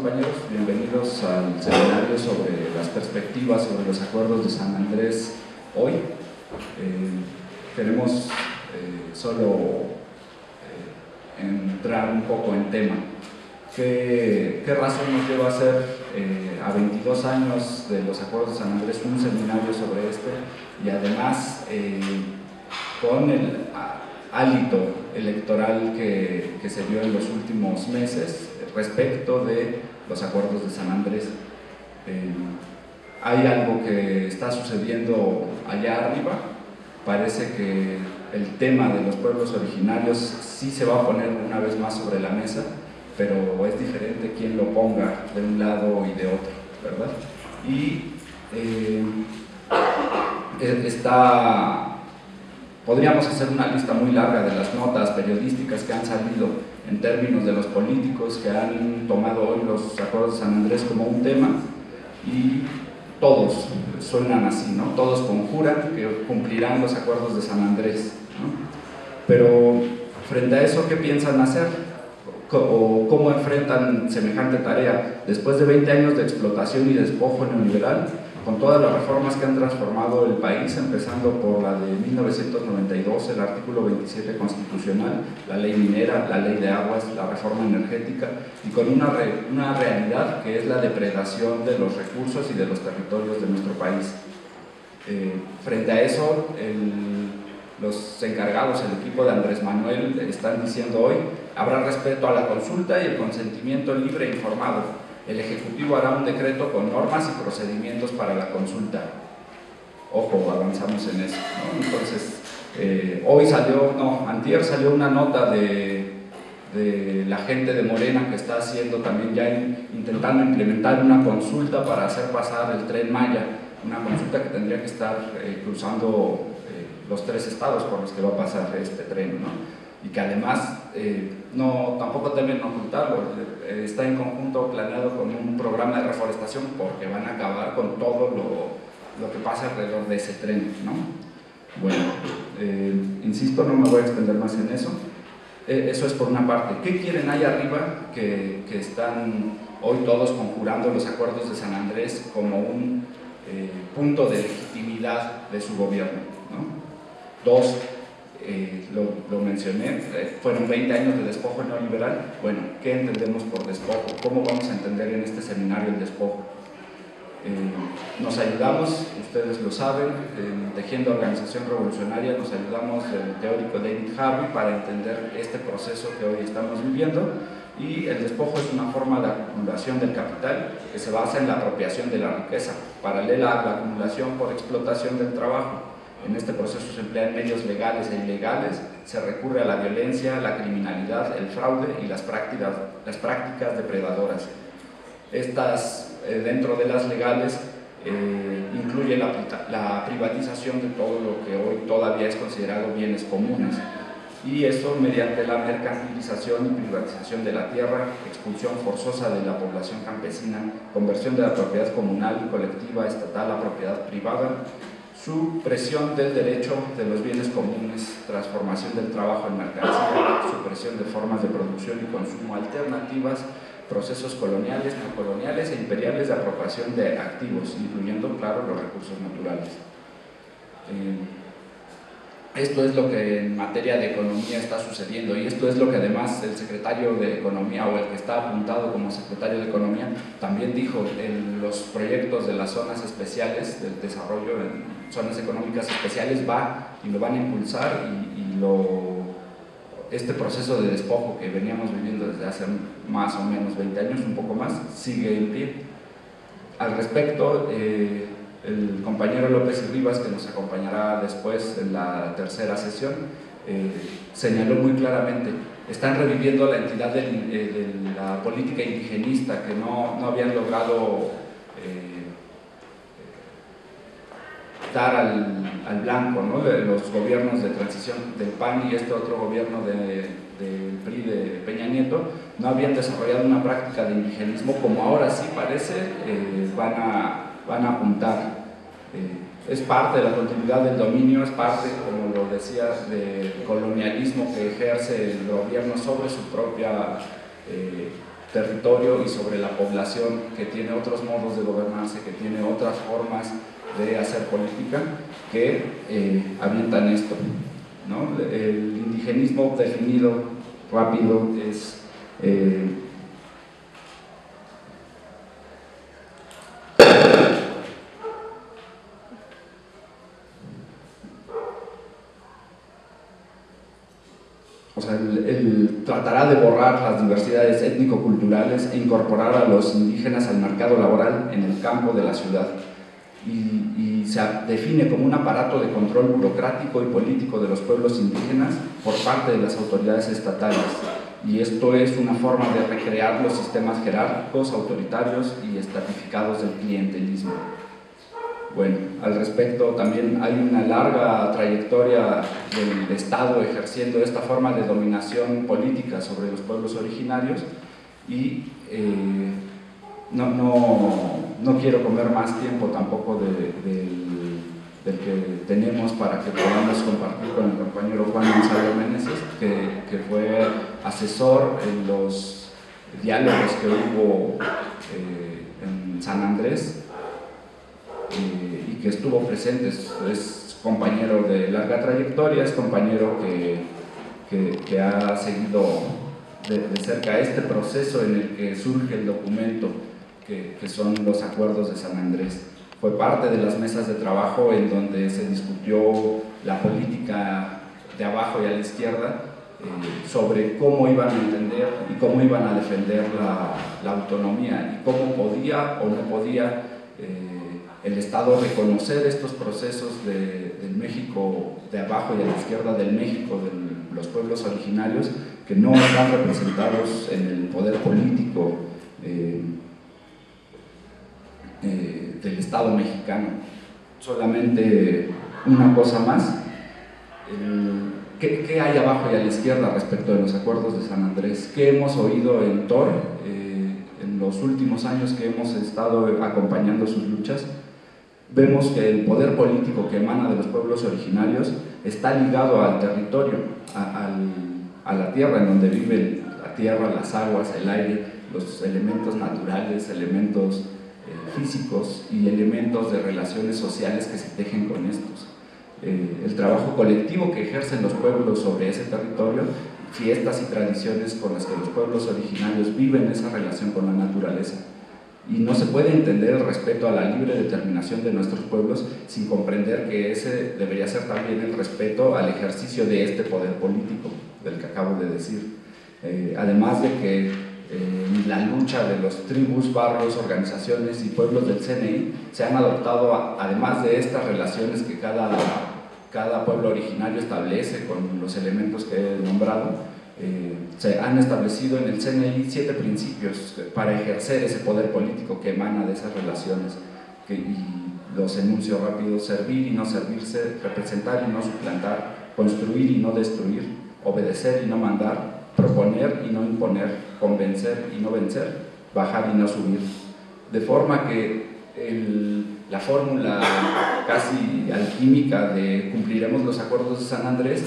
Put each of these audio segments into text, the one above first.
compañeros, bienvenidos al seminario sobre las perspectivas sobre los acuerdos de San Andrés hoy. Queremos solo entrar un poco en tema. ¿Qué razón nos lleva a hacer a 22 años de los acuerdos de San Andrés un seminario sobre este y además con el hálito electoral que se dio en los últimos meses respecto de los acuerdos de San Andrés? Hay algo que está sucediendo allá arriba. Parece que el tema de los pueblos originarios sí se va a poner una vez más sobre la mesa, pero es diferente quien lo ponga de un lado y de otro, ¿verdad? Y podríamos hacer una lista muy larga de las notas periodísticas que han salido en términos de los políticos que han tomado hoy los acuerdos de San Andrés como un tema, y todos suenan así, ¿no? Todos conjuran que cumplirán los acuerdos de San Andrés, ¿no? Pero frente a eso, ¿qué piensan hacer? ¿O cómo enfrentan semejante tarea? Después de 20 años de explotación y despojo neoliberal, con todas las reformas que han transformado el país, empezando por la de 1992, el artículo 27 constitucional, la ley minera, la ley de aguas, la reforma energética, y con una realidad que es la depredación de los recursos y de los territorios de nuestro país. Frente a eso, los encargados, el equipo de Andrés Manuel, están diciendo hoy: habrá respeto a la consulta y el consentimiento libre e informado. El Ejecutivo hará un decreto con normas y procedimientos para la consulta. Ojo, avanzamos en eso, ¿no? Entonces, antier salió una nota de la gente de Morena que está haciendo también ya intentando implementar una consulta para hacer pasar el Tren Maya, una consulta que tendría que estar cruzando los 3 estados por los que va a pasar este tren, ¿no? Y que además tampoco temen ocultarlo, está en conjunto planeado con un programa de reforestación, porque van a acabar con todo lo que pasa alrededor de ese tren, ¿no? Bueno, insisto, no me voy a extender más en eso. Eso es por una parte. ¿Qué quieren ahí arriba que están hoy todos conjurando los acuerdos de San Andrés como un punto de legitimidad de su gobierno, ¿no? Dos, lo mencioné, fueron 20 años de despojo neoliberal. Bueno, ¿qué entendemos por despojo? ¿Cómo vamos a entender en este seminario el despojo? Nos ayudamos, ustedes lo saben, en Tejiendo Organización Revolucionaria nos ayudamos del teórico David Harvey para entender este proceso que hoy estamos viviendo. Y el despojo es una forma de acumulación del capital que se basa en la apropiación de la riqueza, paralela a la acumulación por explotación del trabajo. En este proceso se emplean medios legales e ilegales, se recurre a la violencia, la criminalidad, el fraude y las prácticas depredadoras. Estas, dentro de las legales, incluye la privatización de todo lo que hoy todavía es considerado bienes comunes, y eso mediante la mercantilización y privatización de la tierra, expulsión forzosa de la población campesina, conversión de la propiedad comunal y colectiva estatal a propiedad privada, supresión del derecho de los bienes comunes, transformación del trabajo en mercancía, supresión de formas de producción y consumo alternativas, procesos coloniales, neocoloniales e imperiales de apropiación de activos, incluyendo, claro, los recursos naturales. Esto es lo que en materia de economía está sucediendo, y esto es lo que además el secretario de Economía, o el que está apuntado como secretario de Economía, también dijo en los proyectos de las zonas especiales, del desarrollo en zonas económicas especiales, va y lo van a impulsar, este proceso de despojo que veníamos viviendo desde hace más o menos 20 años, un poco más, sigue en pie. Al respecto, el compañero López y Rivas, que nos acompañará después en la tercera sesión, señaló muy claramente: están reviviendo la entidad de la política indigenista que no habían logrado dar al blanco, ¿no? De los gobiernos de transición del PAN y este otro gobierno del PRI de Peña Nieto, no habían desarrollado una práctica de indigenismo como ahora sí parece van a apuntar. Es parte de la continuidad del dominio, es parte, como lo decías, del colonialismo que ejerce el gobierno sobre su propia territorio y sobre la población, que tiene otros modos de gobernarse, que tiene otras formas de hacer política, que avientan esto, ¿no? El indigenismo definido rápido es o sea, él tratará de borrar las diversidades étnico-culturales e incorporar a los indígenas al mercado laboral en el campo de la ciudad. Y se define como un aparato de control burocrático y político de los pueblos indígenas por parte de las autoridades estatales. Y esto es una forma de recrear los sistemas jerárquicos, autoritarios y estratificados del clientelismo. Bueno, al respecto también hay una larga trayectoria del Estado ejerciendo esta forma de dominación política sobre los pueblos originarios y no quiero comer más tiempo tampoco del que tenemos para que podamos compartir con el compañero Juan Gonzalo Meneses, que fue asesor en los diálogos que hubo en San Andrés y que estuvo presente, es compañero de larga trayectoria, es compañero que ha seguido de cerca este proceso en el que surge el documento que son los acuerdos de San Andrés. Fue parte de las mesas de trabajo en donde se discutió la política de abajo y a la izquierda sobre cómo iban a entender y cómo iban a defender la autonomía y cómo podía o no podía el Estado reconocer estos procesos del México de abajo y a la izquierda, del México de los pueblos originarios que no están representados en el poder político del Estado mexicano. Solamente una cosa más, ¿qué hay abajo y a la izquierda respecto de los acuerdos de San Andrés? ¿Qué hemos oído en TOR en los últimos años que hemos estado acompañando sus luchas? Vemos que el poder político que emana de los pueblos originarios está ligado al territorio, a la tierra en donde vive la tierra, las aguas, el aire, los elementos naturales, elementos físicos y elementos de relaciones sociales que se tejen con estos. El trabajo colectivo que ejercen los pueblos sobre ese territorio, fiestas y tradiciones con las que los pueblos originarios viven esa relación con la naturaleza. Y no se puede entender el respeto a la libre determinación de nuestros pueblos sin comprender que ese debería ser también el respeto al ejercicio de este poder político del que acabo de decir. Además de que la lucha de los tribus, barrios, organizaciones y pueblos del CNI se han adoptado, además de estas relaciones que cada pueblo originario establece con los elementos que he nombrado, se han establecido en el CNI 7 principios para ejercer ese poder político que emana de esas relaciones, y los enuncio rápido: servir y no servirse, representar y no suplantar, construir y no destruir, obedecer y no mandar, proponer y no imponer, convencer y no vencer, bajar y no subir. De forma que la fórmula casi alquímica de cumpliremos los acuerdos de San Andrés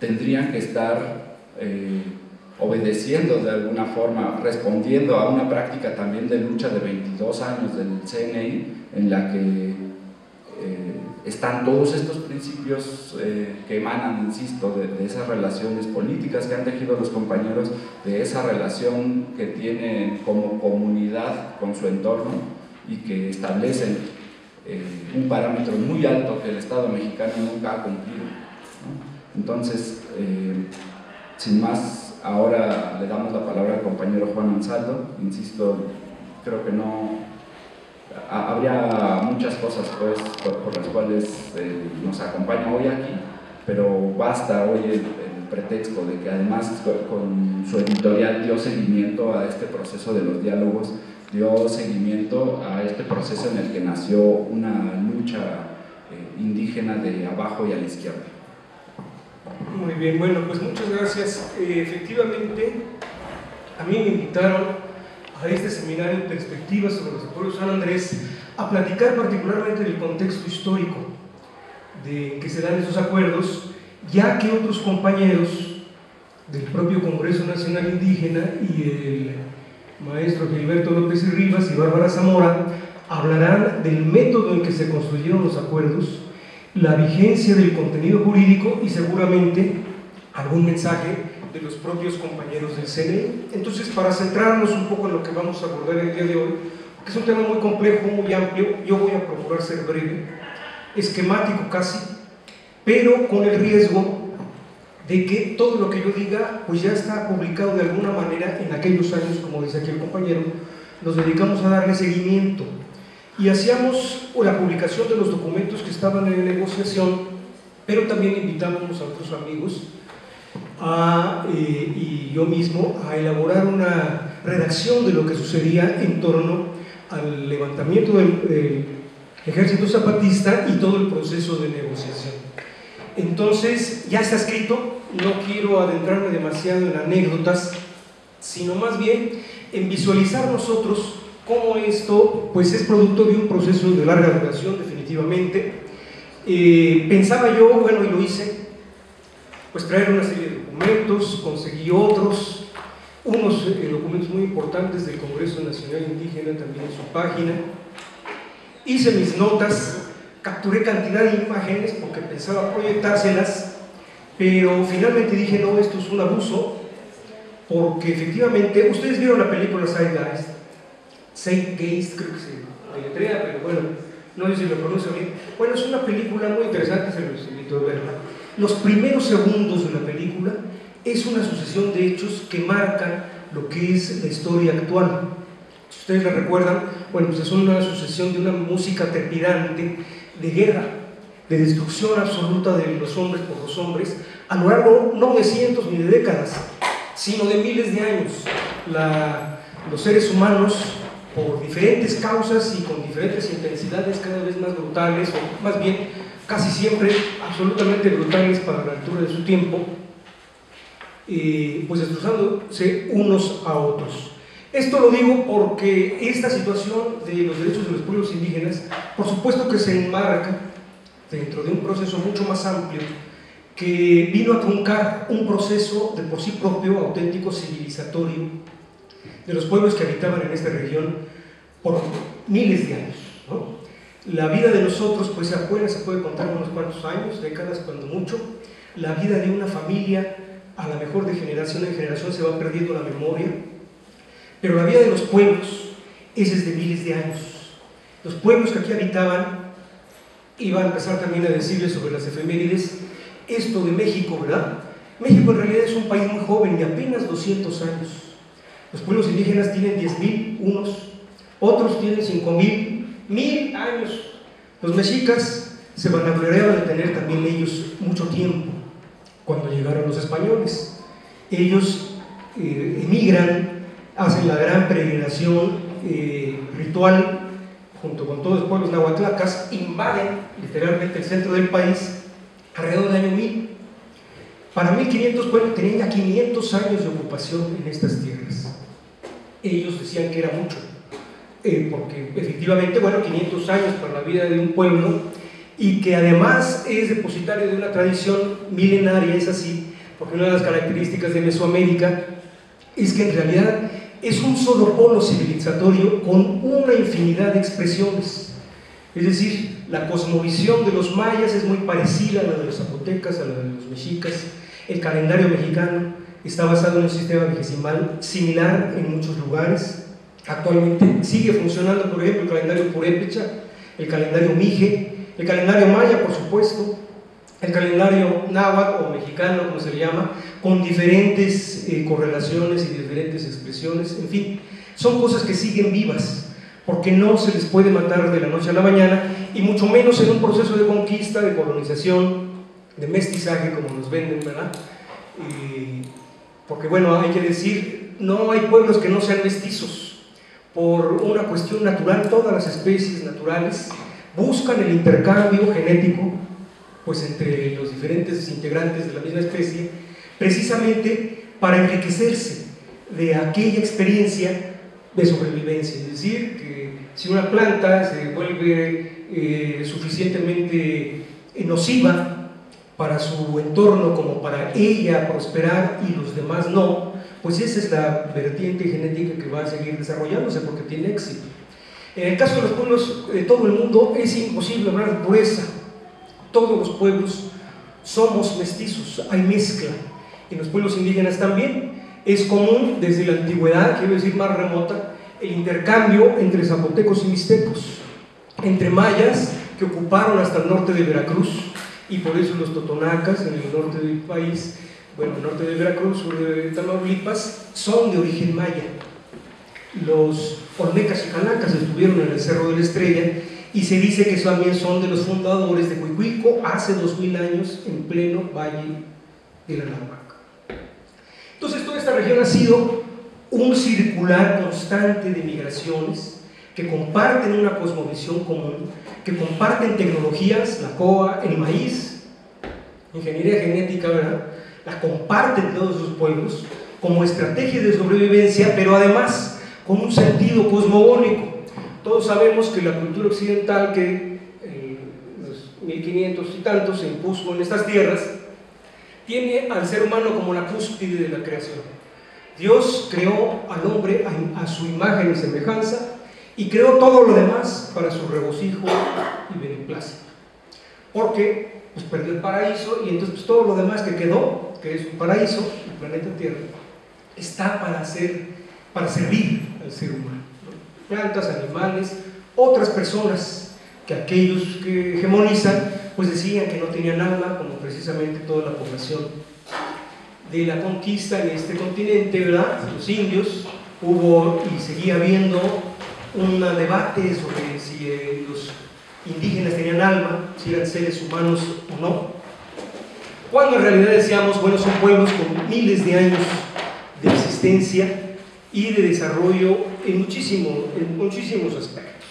tendrían que estar obedeciendo de alguna forma, respondiendo a una práctica también de lucha de 22 años del CNI, en la que están todos estos principios que emanan, insisto, de esas relaciones políticas que han tejido los compañeros, de esa relación que tienen como comunidad con su entorno y que establecen un parámetro muy alto que el Estado mexicano nunca ha cumplido, ¿no? Entonces, sin más, ahora le damos la palabra al compañero Juan Ansaldo. Insisto, creo que habría muchas cosas pues, por las cuales nos acompaña hoy aquí, pero basta hoy el pretexto de que además con su editorial dio seguimiento a este proceso de los diálogos, dio seguimiento a este proceso en el que nació una lucha indígena de abajo y a la izquierda. Muy bien, bueno, pues muchas gracias. Efectivamente, a mí me invitaron a este seminario de perspectivas sobre los acuerdos de San Andrés a platicar particularmente del contexto histórico de que se dan esos acuerdos, ya que otros compañeros del propio Congreso Nacional Indígena y el maestro Gilberto López y Rivas y Bárbara Zamora, hablarán del método en que se construyeron los acuerdos, la vigencia del contenido jurídico y seguramente algún mensaje de los propios compañeros del CNI. Entonces, para centrarnos un poco en lo que vamos a abordar el día de hoy, que es un tema muy complejo, muy amplio, yo voy a procurar ser breve, esquemático casi, pero con el riesgo de que todo lo que yo diga pues ya está publicado de alguna manera en aquellos años, como dice aquí el compañero, nos dedicamos a darle seguimiento y hacíamos la publicación de los documentos que estaban en negociación, pero también invitábamos a otros amigos y yo mismo a elaborar una redacción de lo que sucedía en torno al levantamiento del ejército zapatista y todo el proceso de negociación. Entonces, ya está escrito, no quiero adentrarme demasiado en anécdotas, sino más bien en visualizar nosotros cómo esto pues es producto de un proceso de larga duración, definitivamente. Pensaba yo, bueno, y lo hice, pues traer una serie de documentos, conseguí otros, unos documentos muy importantes del Congreso Nacional Indígena también en su página, hice mis notas, capturé cantidad de imágenes porque pensaba proyectárselas, pero finalmente dije no, esto es un abuso, porque efectivamente, ustedes vieron la película Zeitgeist, creo que se deletrea, pero bueno, no sé si lo pronuncio bien. Bueno, es una película muy interesante, se los invito a verla. Los primeros segundos de la película es una sucesión de hechos que marcan lo que es la historia actual. Si ustedes la recuerdan, bueno, pues es una sucesión de una música trepidante de guerra, de destrucción absoluta de los hombres por los hombres, a lo largo no de cientos ni de décadas, sino de miles de años. Los seres humanos, por diferentes causas y con diferentes intensidades cada vez más brutales, o más bien casi siempre absolutamente brutales para la altura de su tiempo, pues destrozándose unos a otros. Esto lo digo porque esta situación de los derechos de los pueblos indígenas, por supuesto que se enmarca dentro de un proceso mucho más amplio que vino a truncar un proceso de por sí propio, auténtico, civilizatorio de los pueblos que habitaban en esta región por miles de años, ¿no? La vida de nosotros pues apenas se puede contar unos cuantos años, décadas cuando mucho. La vida de una familia, a lo mejor de generación en generación se va perdiendo la memoria, pero la vida de los pueblos es desde miles de años. Los pueblos que aquí habitaban, iba a empezar también a decirles sobre las efemérides, esto de México, ¿verdad? México en realidad es un país muy joven, de apenas 200 años. Los pueblos indígenas tienen 10.000, unos, otros tienen 5.000, 1.000 años. Los mexicas se vanagloriaban de tener también ellos mucho tiempo cuando llegaron los españoles. Ellos emigran, hacen la gran peregrinación ritual junto con todos los pueblos nahuatlacas, invaden literalmente el centro del país alrededor del año 1000. Para 1500, bueno, tenían ya 500 años de ocupación en estas tierras. Ellos decían que era mucho, porque efectivamente, bueno, 500 años para la vida de un pueblo, y que además es depositario de una tradición milenaria, es así, porque una de las características de Mesoamérica es que en realidad es un solo polo civilizatorio con una infinidad de expresiones. Es decir, la cosmovisión de los mayas es muy parecida a la de los zapotecas, a la de los mexicas. El calendario mexicano está basado en un sistema vigesimal similar en muchos lugares. Actualmente sigue funcionando, por ejemplo, el calendario purépecha, el calendario mije, el calendario maya, por supuesto, el calendario náhuatl o mexicano, como se le llama, con diferentes correlaciones y diferentes expresiones. En fin, son cosas que siguen vivas, porque no se les puede matar de la noche a la mañana, y mucho menos en un proceso de conquista, de colonización, de mestizaje, como nos venden, ¿verdad? Porque bueno, hay que decir, no hay pueblos que no sean mestizos. Por una cuestión natural, todas las especies naturales buscan el intercambio genético pues entre los diferentes integrantes de la misma especie, precisamente para enriquecerse de aquella experiencia de sobrevivencia. Es decir, que si una planta se vuelve suficientemente nociva para su entorno como para ella prosperar y los demás no, pues esa es la vertiente genética que va a seguir desarrollándose porque tiene éxito. En el caso de los pueblos de todo el mundo es imposible hablar de pureza. Todos los pueblos somos mestizos, hay mezcla. En los pueblos indígenas también es común desde la antigüedad, quiero decir más remota, el intercambio entre zapotecos y mixtecos, entre mayas que ocuparon hasta el norte de Veracruz, y por eso los totonacas en el norte del país, bueno, norte de Veracruz, sur de Tamaulipas, son de origen maya. Los olmecas y canacas estuvieron en el Cerro de la Estrella, y se dice que también son de los fundadores de Cuicuilco hace 2000 años en pleno valle de la Náhuac. Entonces toda esta región ha sido un circular constante de migraciones que comparten una cosmovisión común, que comparten tecnologías, la coa, el maíz, ingeniería genética, ¿verdad? La comparten todos sus pueblos como estrategia de sobrevivencia, pero además con un sentido cosmogónico. Todos sabemos que la cultura occidental que en los 1500 y tantos se impuso en estas tierras tiene al ser humano como la cúspide de la creación. Dios creó al hombre a su imagen y semejanza y creó todo lo demás para su regocijo y beneplácito, porque pues perdió el paraíso y entonces pues, todo lo demás que quedó, que es un paraíso, el planeta Tierra, está para servir al ser humano, ¿no? Plantas, animales, otras personas que aquellos que hegemonizan pues decían que no tenían alma, como precisamente toda la población de la conquista en este continente, ¿verdad? Los indios, hubo y seguía habiendo un debate sobre si los indígenas tenían alma, si eran seres humanos o no, cuando en realidad decíamos, bueno, son pueblos con miles de años de existencia y de desarrollo en muchísimos aspectos.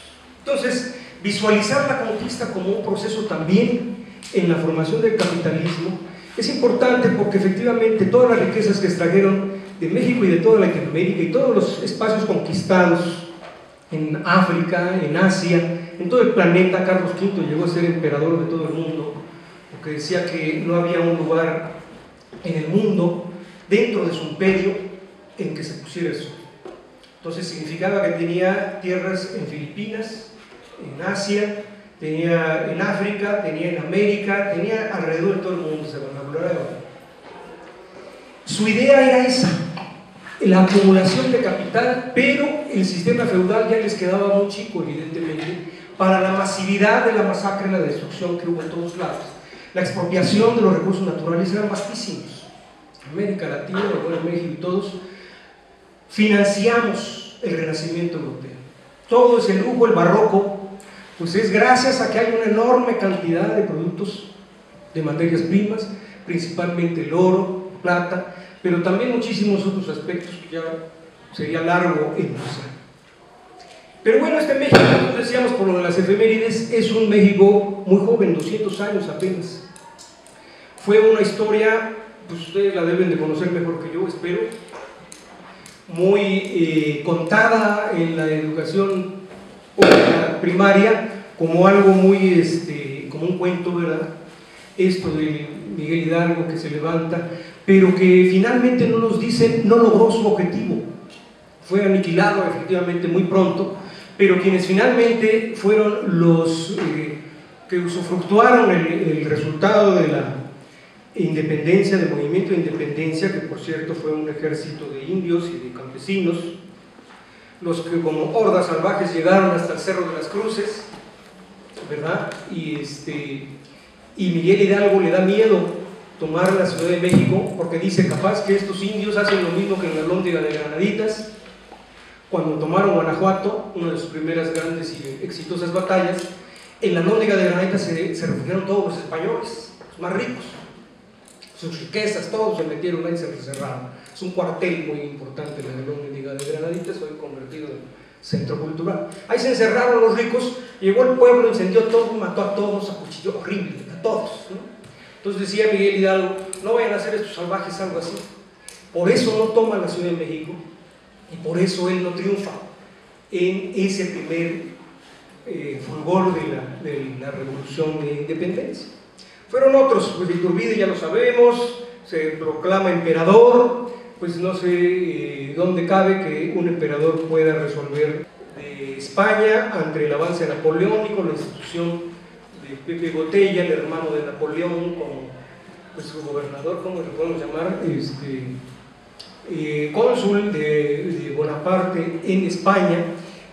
Entonces, visualizar la conquista como un proceso también en la formación del capitalismo es importante porque efectivamente todas las riquezas que extrajeron de México y de toda Latinoamérica y todos los espacios conquistados en África, en Asia, en todo el planeta, Carlos V llegó a ser emperador de todo el mundo, porque decía que no había un lugar en el mundo dentro de su imperio en que se pusiera eso. Entonces significaba que tenía tierras en Filipinas, en Asia, tenía en África, tenía en América, tenía alrededor de todo el mundo, se vanagloriaba. Su idea era esa, la acumulación de capital, pero el sistema feudal ya les quedaba muy chico, evidentemente, para la masividad de la masacre y la destrucción que hubo en todos lados. La expropiación de los recursos naturales eran vastísimos. América Latina, bueno, México y todos, financiamos el Renacimiento europeo. Todo ese lujo, el barroco, pues es gracias a que hay una enorme cantidad de productos de materias primas, principalmente el oro, plata, pero también muchísimos otros aspectos que ya sería largo enunciar. Pero bueno, este México, como decíamos por lo de las efemérides, es un México muy joven, 200 años apenas. Fue una historia, pues ustedes la deben de conocer mejor que yo, espero, muy contada en la educación primaria como algo muy, como un cuento, ¿verdad? Esto de Miguel Hidalgo que se levanta, pero que finalmente no nos dicen, no logró su objetivo, fue aniquilado efectivamente muy pronto, pero quienes finalmente fueron los que usufructuaron el resultado de la independencia, del movimiento de independencia, que por cierto fue un ejército de indios y de campesinos, los que como hordas salvajes llegaron hasta el Cerro de las Cruces, ¿verdad? Y Miguel Hidalgo le da miedo tomar la Ciudad de México porque dice, capaz que estos indios hacen lo mismo que en la Lóndiga de Granaditas, cuando tomaron Guanajuato, una de sus primeras grandes y exitosas batallas. En la Lóndiga de Granaditas se refugiaron todos los españoles, los más ricos, sus riquezas, todos se metieron ahí y se encerraron. Es un cuartel muy importante en la Lóndiga de Granaditas, hoy convertido en centro cultural. Ahí se encerraron los ricos, llegó el pueblo, incendió todo, mató a todos, acuchilló horrible, a todos, ¿no? Entonces decía Miguel Hidalgo, no vayan a hacer estos salvajes algo así. Por eso no toma la Ciudad de México y por eso él no triunfa en ese primer fulgor de la revolución de independencia. Fueron otros, pues Iturbide ya lo sabemos, se proclama emperador, pues no sé dónde cabe que un emperador pueda resolver de España ante el avance napoleónico, la institución de Pepe Botella, el hermano de Napoleón, como pues, su gobernador, ¿cómo le podemos llamar? Cónsul de Bonaparte en España,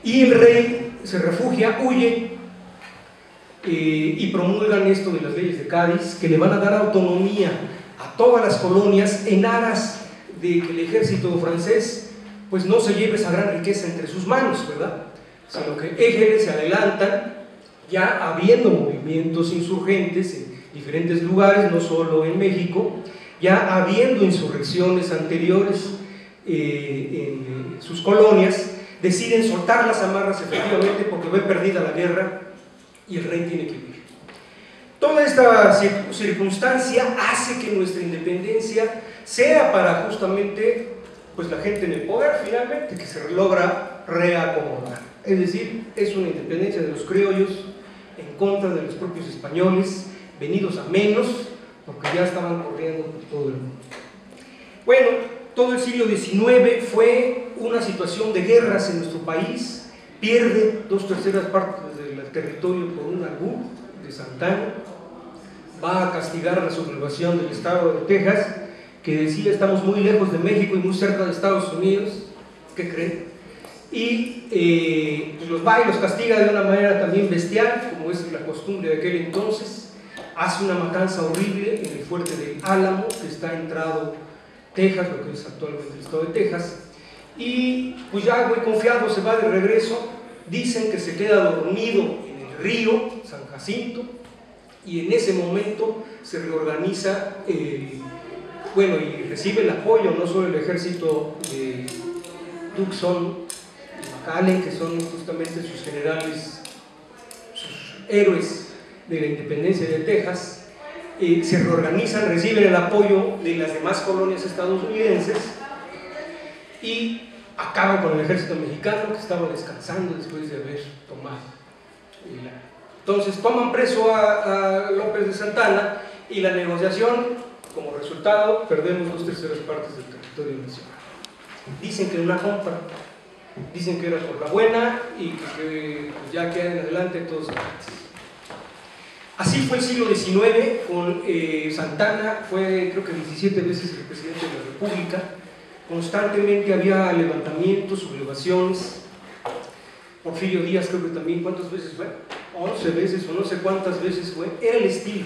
y el rey se refugia, huye, y promulgan esto de las leyes de Cádiz, que le van a dar autonomía a todas las colonias en aras de que el ejército francés pues no se lleve esa gran riqueza entre sus manos, ¿verdad? Sino que ellos se adelantan, ya habiendo movimientos insurgentes en diferentes lugares, no solo en México, ya habiendo insurrecciones anteriores en sus colonias, deciden soltar las amarras efectivamente porque ve perdida la guerra y el rey tiene que huir. Toda esta circunstancia hace que nuestra independencia sea para justamente pues, la gente en el poder finalmente, que se logra reacomodar. Es decir, es una independencia de los criollos en contra de los propios españoles, venidos a menos, porque ya estaban corriendo por todo el mundo. Bueno, todo el siglo XIX fue una situación de guerras en nuestro país, pierde 2/3 partes del territorio por un albur de Santana, va a castigar la sublevación del estado de Texas, que decía estamos muy lejos de México y muy cerca de Estados Unidos, ¿qué creen? Y los va y los castiga de una manera también bestial, como es la costumbre de aquel entonces, hace una matanza horrible en el fuerte del Álamo, que está entrado Texas, lo que es actualmente el estado de Texas, y pues ya muy confiado se va de regreso, dicen que se queda dormido en el río San Jacinto, y en ese momento se reorganiza, bueno, y recibe el apoyo no solo el ejército de Tucson y McAllen, que son justamente sus generales, sus héroes de la independencia de Texas, se reorganizan, reciben el apoyo de las demás colonias estadounidenses y acaban con el ejército mexicano, que estaba descansando después de haber tomado. Entonces toman preso a López de Santana, y la negociación, como resultado, perdemos 2/3 partes del territorio nacional. Dicen que una compra, dicen que era por la buena y que pues ya quedan en adelante todos gratis. Así fue el siglo XIX, con Santana fue creo que 17 veces el presidente de la República, constantemente había levantamientos, sublevaciones. Porfirio Díaz creo que también, ¿cuántas veces fue? 11 veces o no sé cuántas veces fue. Era el estilo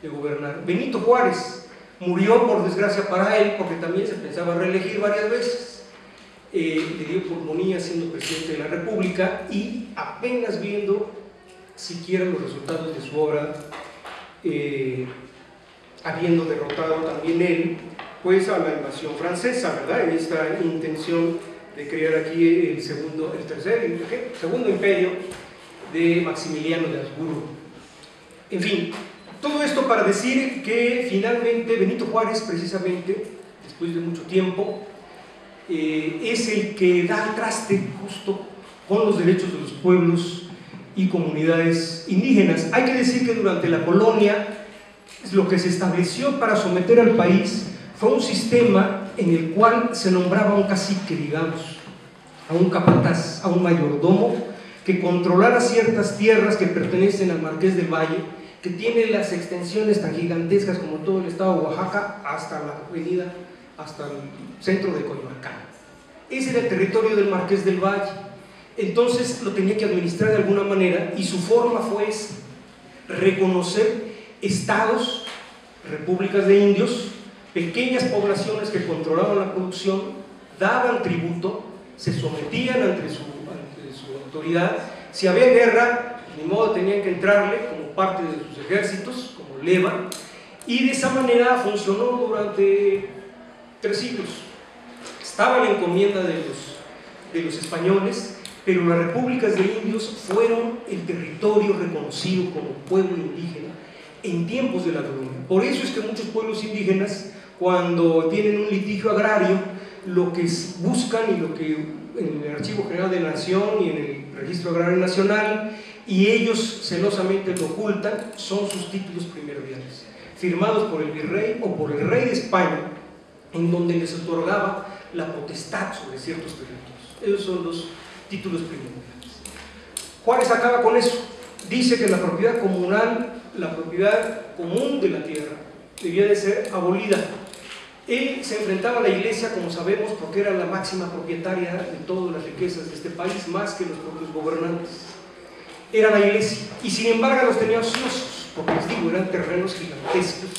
de gobernar. Benito Juárez murió por desgracia para él, porque también se pensaba reelegir varias veces. Le dio pulmonía siendo presidente de la República, y apenas viendo siquiera los resultados de su obra, habiendo derrotado también él pues a la invasión francesa, ¿verdad? En esta intención de crear aquí el segundo imperio de Maximiliano de Habsburgo. En fin, todo esto para decir que finalmente Benito Juárez, precisamente, después de mucho tiempo, es el que da al traste justo con los derechos de los pueblos y comunidades indígenas. Hay que decir que durante la colonia, lo que se estableció para someter al país fue un sistema en el cual se nombraba a un cacique, digamos, a un capataz, a un mayordomo, que controlara ciertas tierras que pertenecen al Marqués del Valle, que tiene las extensiones tan gigantescas como todo el estado de Oaxaca, hasta la avenida, hasta el centro de Coyoacán. Ese era el territorio del Marqués del Valle. Entonces lo tenía que administrar de alguna manera, y su forma fue reconocer estados, repúblicas de indios, pequeñas poblaciones que controlaban la producción, daban tributo, se sometían ante su autoridad. Si había guerra, ni modo, tenían que entrarle como parte de sus ejércitos, como leva, y de esa manera funcionó durante 3 siglos. Estaba la encomienda de los españoles, pero las repúblicas de indios fueron el territorio reconocido como pueblo indígena en tiempos de la colonia. Por eso es que muchos pueblos indígenas, cuando tienen un litigio agrario, lo que buscan, y lo que en el Archivo General de la Nación y en el Registro Agrario Nacional, y ellos celosamente lo ocultan, son sus títulos primordiales, firmados por el virrey o por el rey de España, en donde les otorgaba la potestad sobre ciertos territorios. Esos son los títulos primordiales. Juárez acaba con eso. Dice que la propiedad comunal, la propiedad común de la tierra, debía de ser abolida. Él se enfrentaba a la iglesia, como sabemos, porque era la máxima propietaria de todas las riquezas de este país, más que los propios gobernantes. Era la iglesia, y sin embargo los tenía ociosos, porque les digo, eran terrenos gigantescos,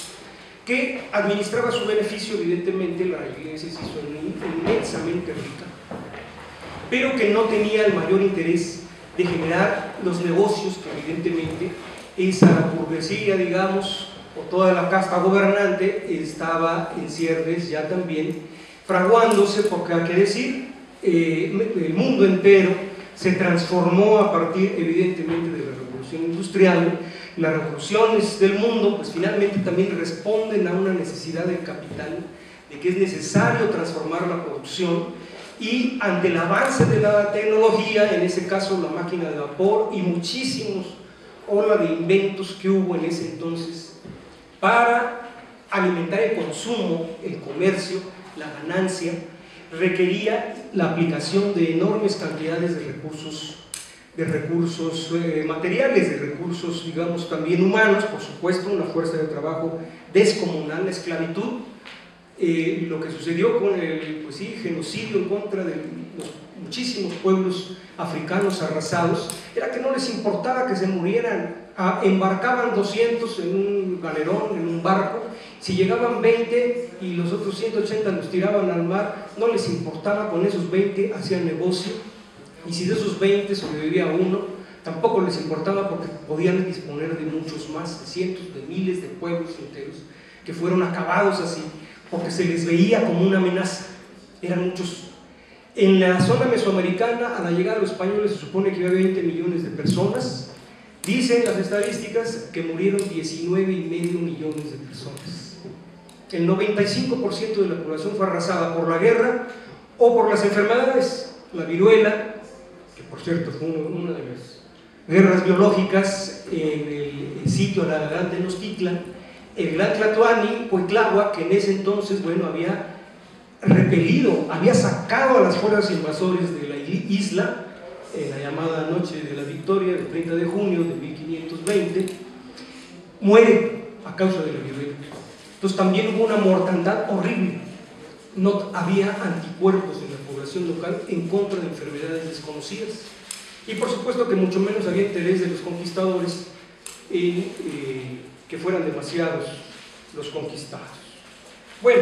que administraba su beneficio. Evidentemente la iglesia se hizo inmensamente rica, pero que no tenía el mayor interés de generar los negocios que evidentemente esa burguesía, digamos, o toda la casta gobernante estaba en ciernes ya también fraguándose, porque hay que decir, el mundo entero se transformó a partir evidentemente de la revolución industrial. Las revoluciones del mundo pues finalmente también responden a una necesidad del capital, de que es necesario transformar la producción, y ante el avance de la tecnología, en ese caso la máquina de vapor y muchísimos ola de inventos que hubo en ese entonces para alimentar el consumo, el comercio, la ganancia, requería la aplicación de enormes cantidades de recursos materiales, de recursos, digamos, también humanos, por supuesto, una fuerza de trabajo descomunal, la esclavitud. Lo que sucedió con el genocidio en contra de los muchísimos pueblos africanos arrasados era que no les importaba que se murieran. Embarcaban 200 en un galerón, en un barco, si llegaban 20 y los otros 180 los tiraban al mar, no les importaba, con esos 20 hacían negocio, y si de esos 20 sobrevivía uno, tampoco les importaba, porque podían disponer de muchos más, de cientos, de miles de pueblos enteros que fueron acabados así, porque se les veía como una amenaza. Eran muchos. En la zona mesoamericana, a la llegada de los españoles, se supone que había 20 millones de personas. Dicen las estadísticas que murieron 19,5 millones de personas. El 95% de la población fue arrasada por la guerra o por las enfermedades. La viruela, que por cierto fue una de las guerras biológicas en el sitio de la Gran Tenochtitlan. El gran Tlatoani, Cuitláhuac, que en ese entonces, había repelido, había sacado a las fuerzas invasoras de la isla en la llamada Noche de la Victoria, del 30 de junio de 1520, muere a causa de la viruela. Entonces también hubo una mortandad horrible. No había anticuerpos en la población local en contra de enfermedades desconocidas. Y por supuesto que mucho menos había interés de los conquistadores en que fueran demasiados los conquistados. Bueno,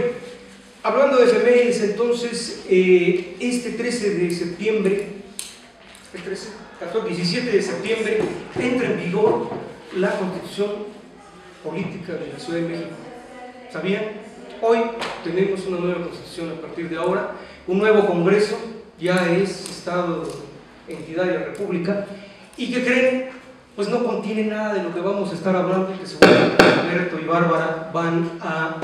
hablando de efemérides, entonces, este 13 de septiembre, 17 de septiembre, entra en vigor la Constitución Política de la Ciudad de México. ¿Sabían? Hoy tenemos una nueva Constitución a partir de ahora, un nuevo Congreso, ya es Estado, entidad de la República, y ¿qué creen? Pues no contiene nada de lo que vamos a estar hablando, que seguramente Alberto y Bárbara van a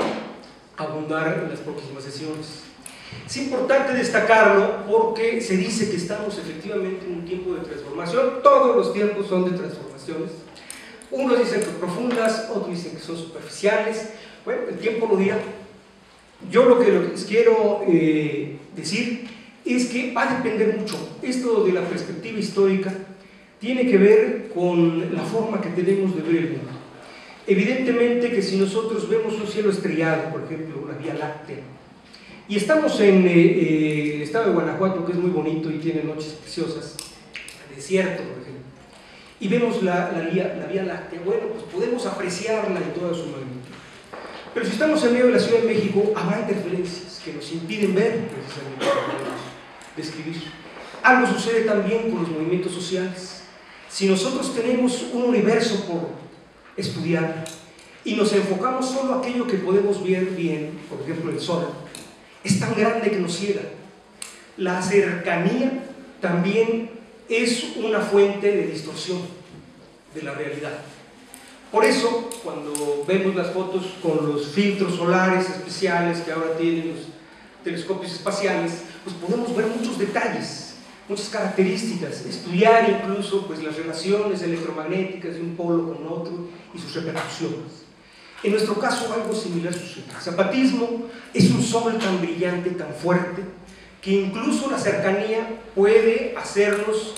abundar en las próximas sesiones. Es importante destacarlo porque se dice que estamos efectivamente en un tiempo de transformación. Todos los tiempos son de transformaciones. Unos dicen que profundas, otros dicen que son superficiales. Bueno, el tiempo lo dirá. Yo lo que les quiero decir es que va a depender mucho. Esto de la perspectiva histórica tiene que ver con la forma que tenemos de ver el mundo. Evidentemente que si nosotros vemos un cielo estrellado, por ejemplo, la Vía Láctea, y estamos en el estado de Guanajuato, que es muy bonito y tiene noches preciosas, el desierto, por ejemplo, y vemos la Vía Láctea, bueno, pues podemos apreciarla en toda su magnitud. Pero si estamos en medio de la Ciudad de México, habrá interferencias que nos impiden ver precisamente lo que podemos describir. Algo sucede también con los movimientos sociales. Si nosotros tenemos un universo por estudiar y nos enfocamos solo a aquello que podemos ver bien, por ejemplo el sol, es tan grande que nos ciega. La cercanía también es una fuente de distorsión de la realidad. Por eso, cuando vemos las fotos con los filtros solares especiales que ahora tienen los telescopios espaciales, pues podemos ver muchos detalles, muchas características, estudiar incluso pues las relaciones electromagnéticas de un polo con otro y sus repercusiones. En nuestro caso algo similar sucede. El zapatismo es un sol tan brillante, tan fuerte, que incluso la cercanía puede hacernos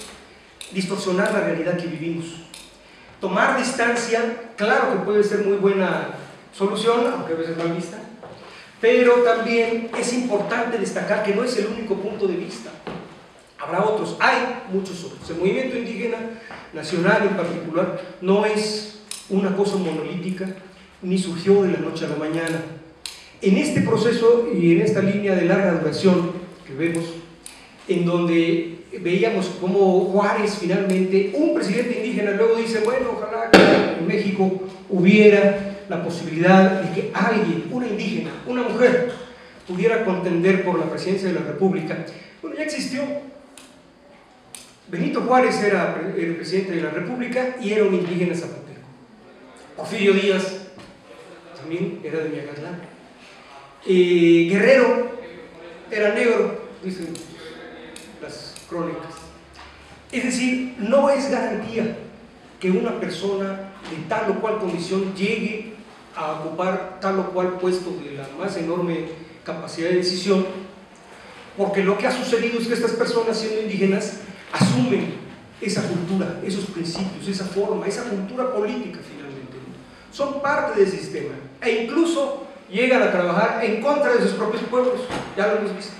distorsionar la realidad que vivimos. Tomar distancia, claro que puede ser muy buena solución, aunque a veces mal vista, pero también es importante destacar que no es el único punto de vista. Habrá otros, hay muchos otros. El movimiento indígena nacional en particular no es una cosa monolítica, ni surgió de la noche a la mañana. En este proceso y en esta línea de larga duración que vemos, en donde veíamos cómo Juárez finalmente, un presidente indígena, luego dice, bueno, ojalá que en México hubiera la posibilidad de que alguien, una indígena, una mujer, pudiera contender por la presidencia de la República. Bueno, ya existió. Benito Juárez era el presidente de la República y era un indígena zapateco. Porfirio Díaz también era de Miacatlán. Guerrero era negro, dicen las crónicas. Es decir, no es garantía que una persona de tal o cual condición llegue a ocupar tal o cual puesto de la más enorme capacidad de decisión, porque lo que ha sucedido es que estas personas, siendo indígenas, asumen esa cultura, esos principios, esa forma, esa cultura política finalmente, ¿no? Son parte del sistema e incluso llegan a trabajar en contra de sus propios pueblos, ya lo hemos visto.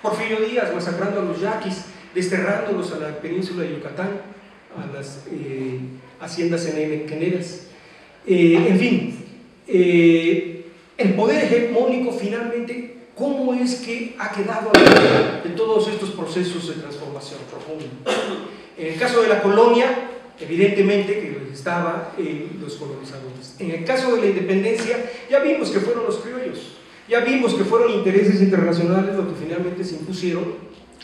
Porfirio Díaz masacrando a los yaquis, desterrándolos a la península de Yucatán, a las haciendas enequeneras. En fin, el poder hegemónico finalmente, ¿cómo es que ha quedado de todos estos procesos de transformación profunda? En el caso de la colonia, evidentemente que estaba los colonizadores. En el caso de la independencia, ya vimos que fueron los criollos, ya vimos que fueron intereses internacionales los que finalmente se impusieron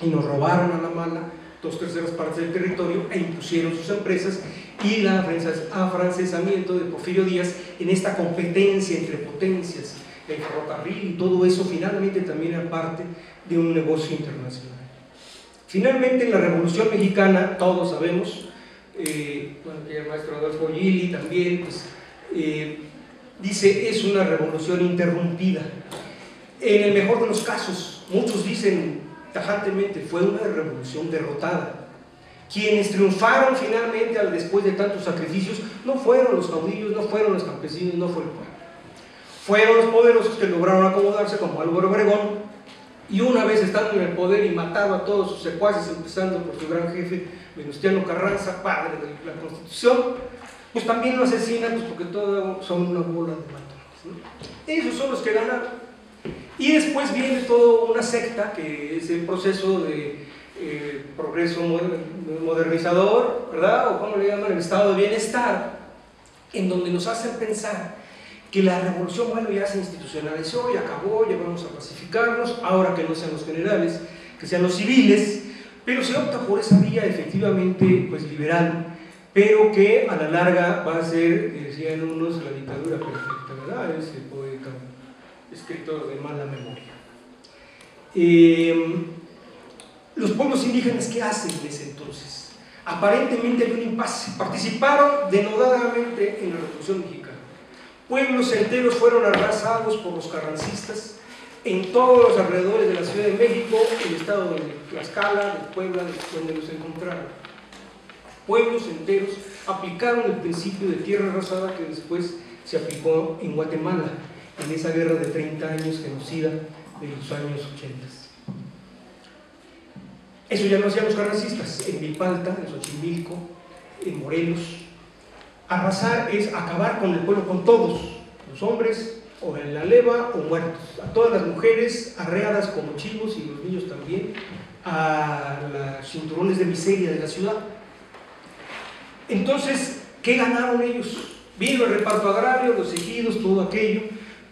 y nos robaron a la mala 2/3 partes del territorio e impusieron sus empresas, y el afrancesamiento de Porfirio Díaz en esta competencia entre potencias, el ferrocarril y todo eso finalmente también era parte de un negocio internacional. Finalmente, en la Revolución Mexicana, todos sabemos, bueno, el maestro Adolfo Gili también, pues, dice, es una revolución interrumpida. En el mejor de los casos, muchos dicen tajantemente, fue una revolución derrotada. Quienes triunfaron finalmente después de tantos sacrificios no fueron los caudillos, no fueron los campesinos, no fue el pueblo. Fueron los poderosos que lograron acomodarse, como Álvaro Obregón, y una vez estando en el poder y matado a todos sus secuaces, empezando por su gran jefe Venustiano Carranza, padre de la Constitución, pues también lo asesinan, pues porque todos son una bola de matones, ¿no? Esos son los que ganaron. Y después viene toda una secta, que es el proceso de progreso modernizador, ¿verdad? O como le llaman, el estado de bienestar, en donde nos hacen pensar que la revolución, bueno, ya se institucionalizó, ya acabó, ya vamos a pacificarnos, ahora que no sean los generales, que sean los civiles, pero se opta por esa vía efectivamente pues liberal, pero que a la larga va a ser, decían unos, la dictadura perfecta, ¿verdad? Ese poeta escritor de mala memoria. Los pueblos indígenas, ¿qué hacen en ese entonces? Aparentemente hay un impasse. Participaron denodadamente en la Revolución Mexicana. Pueblos enteros fueron arrasados por los carrancistas en todos los alrededores de la Ciudad de México, el estado de Tlaxcala, de Puebla, donde los encontraron. Pueblos enteros aplicaron el principio de tierra arrasada que después se aplicó en Guatemala, en esa guerra de 30 años genocida de los años 80. Eso ya lo hacían los carrancistas, en Milpalta, en Xochimilco, en Morelos. Arrasar es acabar con el pueblo, con todos, los hombres o en la leva o muertos, a todas las mujeres arreadas como chivos y los niños también, a los cinturones de miseria de la ciudad. Entonces, ¿qué ganaron ellos? Vino el reparto agrario, los ejidos, todo aquello,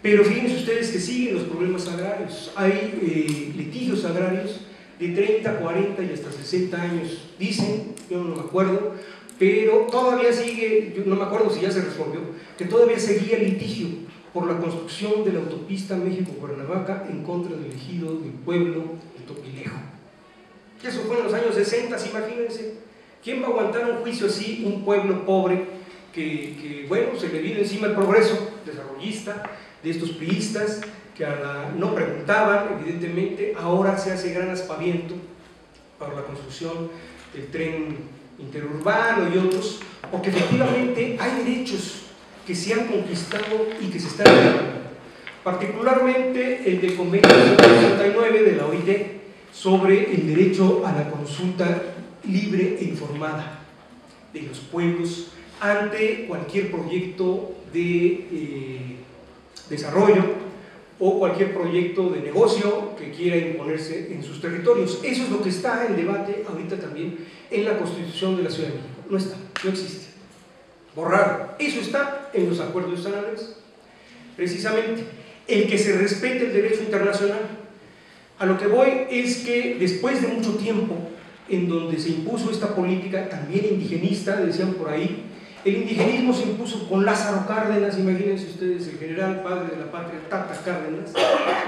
pero fíjense ustedes que siguen los problemas agrarios. Hay litigios agrarios de 30, 40 y hasta 60 años, dicen, yo no me acuerdo, pero todavía sigue, yo no me acuerdo si ya se resolvió, que todavía seguía el litigio por la construcción de la autopista México-Cuernavaca en contra del ejido del pueblo de Topilejo. Eso fue en los años 60, imagínense. ¿Quién va a aguantar un juicio así? Un pueblo pobre que bueno, se le vino encima el progreso desarrollista, de estos priistas que no preguntaban, evidentemente. Ahora se hace gran aspaviento para la construcción del tren interurbano y otros, porque efectivamente hay derechos que se han conquistado y que se están ganando, particularmente el del convenio 169 de la OIT sobre el derecho a la consulta libre e informada de los pueblos ante cualquier proyecto de desarrollo o cualquier proyecto de negocio que quiera imponerse en sus territorios. Eso es lo que está en debate ahorita también en la Constitución de la Ciudad de México. No está, no existe. Borrado. Eso está en los acuerdos de San Andrés. Precisamente, el que se respete el derecho internacional. A lo que voy es que después de mucho tiempo en donde se impuso esta política también indigenista, decían por ahí, el indigenismo se impuso con Lázaro Cárdenas, imagínense ustedes, el general padre de la patria, Tata Cárdenas,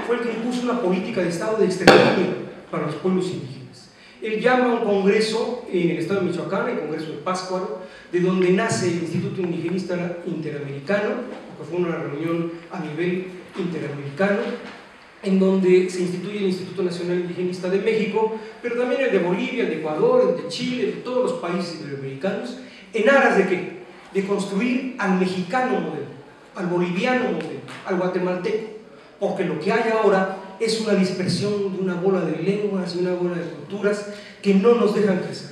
fue el que impuso una política de estado de exterminio para los pueblos indígenas. Él llama a un congreso en el estado de Michoacán, el Congreso de Pátzcuaro, de donde nace el Instituto Indigenista Interamericano, que fue una reunión a nivel interamericano, en donde se instituye el Instituto Nacional Indigenista de México, pero también el de Bolivia, el de Ecuador, el de Chile, de todos los países iberoamericanos, ¿en aras de qué? De construir al mexicano modelo, al boliviano modelo, al guatemalteco, porque lo que hay ahora es una dispersión de una bola de lenguas y una bola de culturas que no nos dejan crecer.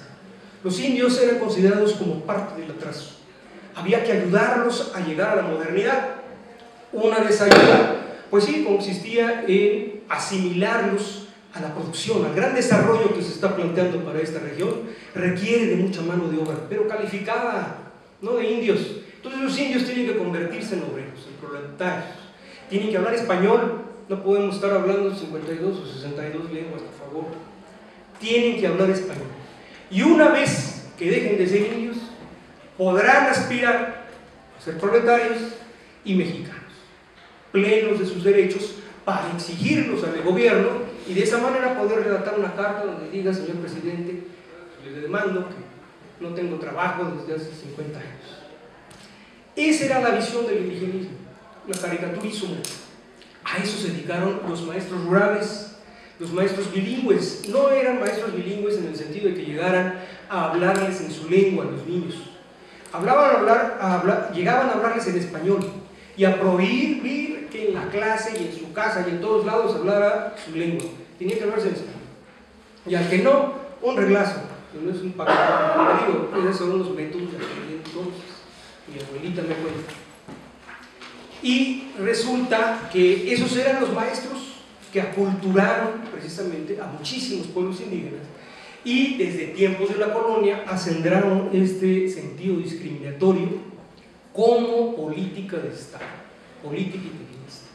Los indios eran considerados como parte del atraso, había que ayudarlos a llegar a la modernidad. Una de esas ayudas, pues sí, consistía en asimilarlos a la producción, al gran desarrollo que se está planteando para esta región. Requiere de mucha mano de obra, pero calificada, no de indios. Entonces los indios tienen que convertirse en obreros, en proletarios, tienen que hablar español, no podemos estar hablando 52 o 62 lenguas, por favor, tienen que hablar español. Y una vez que dejen de ser indios, podrán aspirar a ser proletarios y mexicanos, plenos de sus derechos, para exigirlos al gobierno y de esa manera poder redactar una carta donde diga: señor presidente, le demando que no tengo trabajo desde hace 50 años. Esa era la visión del indigenismo, la caricatura hizo mucho. A eso se dedicaron los maestros rurales, los maestros bilingües. No eran maestros bilingües en el sentido de que llegaran a hablarles en su lengua a los niños. Llegaban a hablarles en español y a prohibir que en la clase y en su casa y en todos lados hablara su lengua. Tenía que hablarse en español. Y al que no, un reglazo. No es un paquete, como digo, esos son unos métodos de aquel entonces. Mi abuelita me cuenta. Y resulta que esos eran los maestros que aculturaron precisamente a muchísimos pueblos indígenas y desde tiempos de la colonia acendraron este sentido discriminatorio como política de Estado, política indigenista.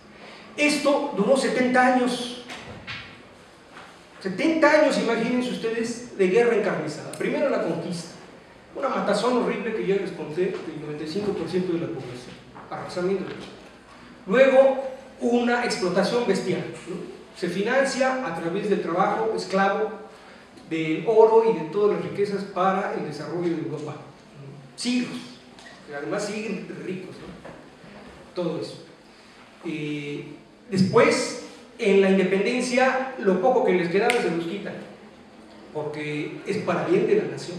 Esto duró 70 años. 70 años, imagínense ustedes, de guerra encarnizada. Primero la conquista, una matazón horrible que ya les conté del 95% de la población, arrasamiento de todo. Luego una explotación bestial, ¿no? Se financia a través del trabajo esclavo, del oro y de todas las riquezas para el desarrollo de Europa. Siglos, que además siguen ricos, ¿no? Todo eso. Después, en la independencia, lo poco que les quedaba se los quitan, porque es para bien de la nación.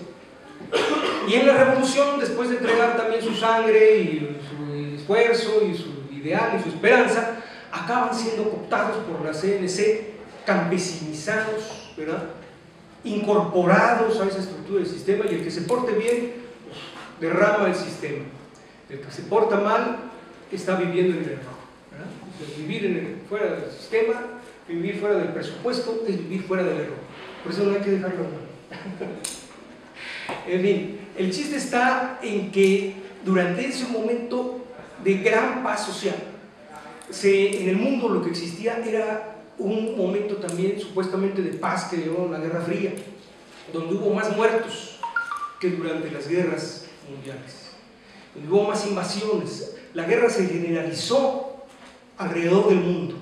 Y en la revolución, después de entregar también su sangre y su esfuerzo y su ideal y su esperanza, acaban siendo cooptados por la CNC, campesinizados, ¿verdad? Incorporados a esa estructura del sistema, y el que se porte bien derrama el sistema, el que se porta mal está viviendo en el error, ¿verdad? O sea, vivir fuera del sistema, vivir fuera del presupuesto es vivir fuera del error, por eso no hay que dejarlo mal. En fin, el chiste está en que durante ese momento de gran paz social, en el mundo lo que existía era un momento también supuestamente de paz que llamamos la Guerra Fría, donde hubo más muertos que durante las guerras mundiales, donde hubo más invasiones. La guerra se generalizó alrededor del mundo.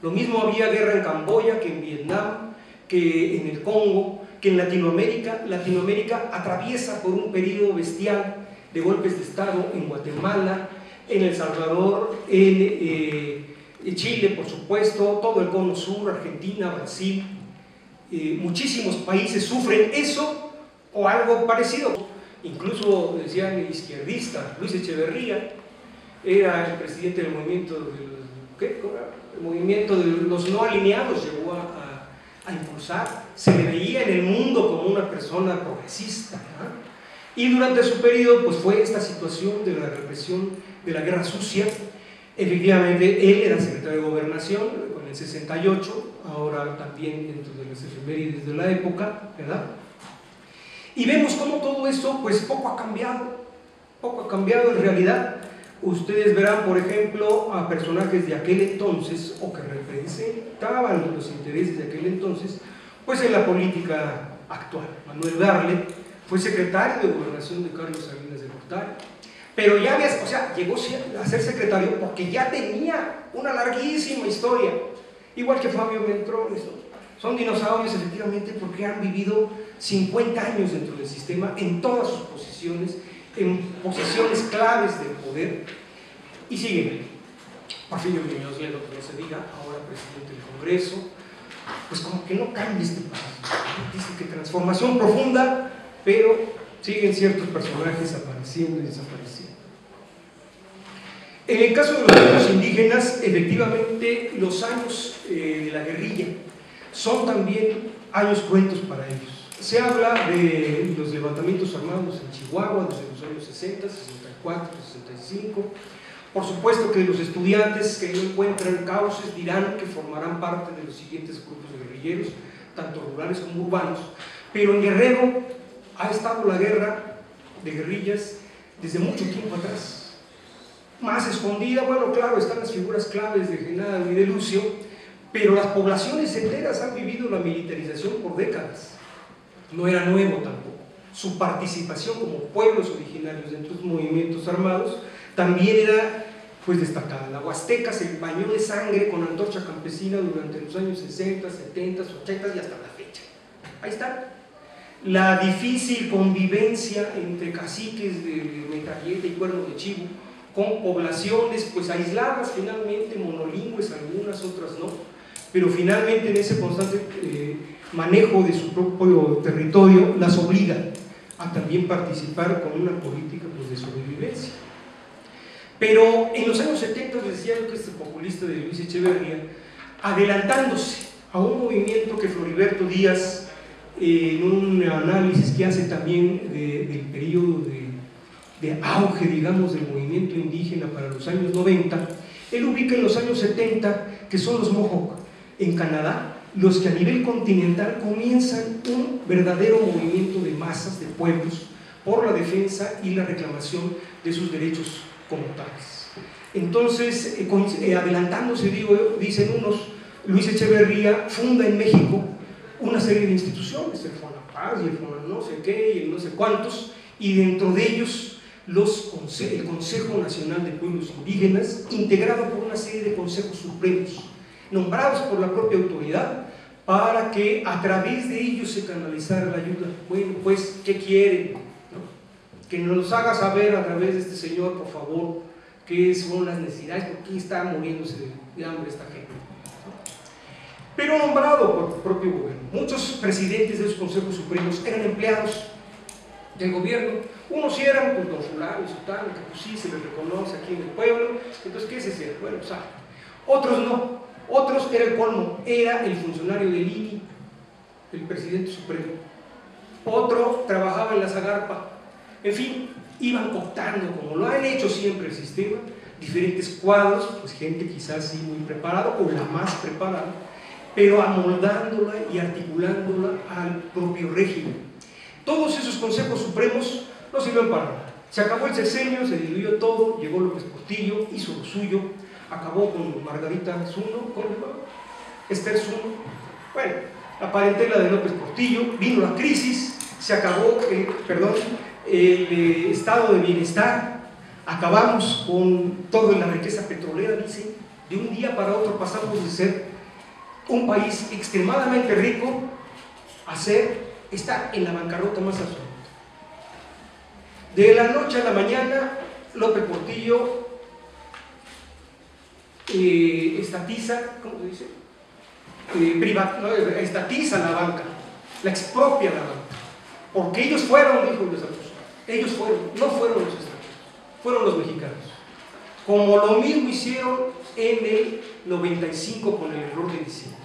Lo mismo había guerra en Camboya que en Vietnam, que en el Congo, que en Latinoamérica. Latinoamérica atraviesa por un periodo bestial de golpes de Estado en Guatemala, en El Salvador, en Chile, por supuesto, todo el cono sur, Argentina, Brasil, muchísimos países sufren eso o algo parecido. Incluso decían el izquierdista Luis Echeverría, era el presidente del movimiento el movimiento de los no alineados, llegó a impulsar, se le veía en el mundo como una persona progresista, ¿no? Y durante su periodo pues fue esta situación de la represión de la guerra sucia. Efectivamente él era secretario de Gobernación con el 68, ahora también dentro de las efemérides de la época, ¿verdad? Y vemos cómo todo esto pues poco ha cambiado en realidad. Ustedes verán, por ejemplo, a personajes de aquel entonces, o que representaban los intereses de aquel entonces, pues en la política actual. Manuel Barlet fue secretario de Gobernación de Carlos Salinas de Gortari, pero ya había, o sea, llegó a ser secretario porque ya tenía una larguísima historia, igual que Fabio Beltrones, ¿no? Son dinosaurios efectivamente porque han vivido 50 años dentro del sistema, en todas sus posiciones, en posiciones claves del poder, y siguen. Porfirio Muñoz Ledo, que no se diga, ahora presidente del Congreso, pues como que no cambia este país. Dice que transformación profunda, pero siguen ciertos personajes apareciendo y desapareciendo. En el caso de los pueblos indígenas, efectivamente los años de la guerrilla son también años cruentos para ellos. Se habla de los levantamientos armados en Chihuahua desde los años 60, 64, 65. Por supuesto que los estudiantes que no encuentran cauces dirán que formarán parte de los siguientes grupos de guerrilleros, tanto rurales como urbanos. Pero en Guerrero ha estado la guerra de guerrillas desde mucho tiempo atrás. Más escondida, bueno, claro, están las figuras claves de Genaro y de Lucio, pero las poblaciones enteras han vivido la militarización por décadas. No era nuevo tampoco. Su participación como pueblos originarios dentro de los movimientos armados también era pues destacada. La Huasteca se bañó de sangre con antorcha campesina durante los años 60, 70, 80 y hasta la fecha. Ahí está. La difícil convivencia entre caciques de Metralleta y Cuerno de Chivo con poblaciones pues aisladas finalmente, monolingües algunas, otras no, pero finalmente en ese constante manejo de su propio territorio las obliga a también participar con una política pues, de sobrevivencia. Pero en los años 70, decía yo que este populista de Luis Echeverría, adelantándose a un movimiento que Floriberto Díaz, en un análisis que hace también del periodo de auge, digamos, del movimiento indígena para los años 90, él ubica en los años 70 que son los Mohawk en Canadá los que a nivel continental comienzan un verdadero movimiento de masas, de pueblos, por la defensa y la reclamación de sus derechos como tales. Entonces, adelantándose, dicen unos, Luis Echeverría funda en México una serie de instituciones, el Fonapaz y el Fona no sé qué y el no sé cuántos, y dentro de ellos el Consejo Nacional de Pueblos Indígenas, integrado por una serie de consejos supremos, nombrados por la propia autoridad, para que a través de ellos se canalizara la ayuda. Bueno, pues, ¿qué quieren? ¿No? Que nos haga saber a través de este señor, por favor, qué son las necesidades, por qué está muriéndose de hambre esta gente. Pero nombrado por el propio gobierno. Muchos presidentes de esos consejos supremos eran empleados del gobierno. Unos sí eran, pues, don fulano y sultano, que pues sí se les reconoce aquí en el pueblo, entonces, ¿qué es ese? Bueno, pues, otros no. Otros era el colmo, era el funcionario del INI, el presidente supremo. Otro trabajaba en la Zagarpa. En fin, iban cooptando, como lo han hecho siempre el sistema, diferentes cuadros, pues gente quizás sí muy preparada o la más preparada, pero amoldándola y articulándola al propio régimen. Todos esos consejos supremos no sirven para nada. Se acabó el sexenio, se diluyó todo, llegó López Portillo, hizo lo suyo, acabó con Margarita Zuno, con Esther Zuno. Bueno, la parentela de López Portillo, vino la crisis, se acabó el estado de bienestar, acabamos con toda la riqueza petrolera, dice, de un día para otro pasamos de ser un país extremadamente rico a estar en la bancarrota más absoluta. De la noche a la mañana, López Portillo estatiza, ¿cómo se dice? Estatiza la banca, la expropia la banca, porque ellos fueron, dijo los acusados, ellos fueron, no fueron los extranjeros, fueron los mexicanos, como lo mismo hicieron en el 95 con el error de diciembre.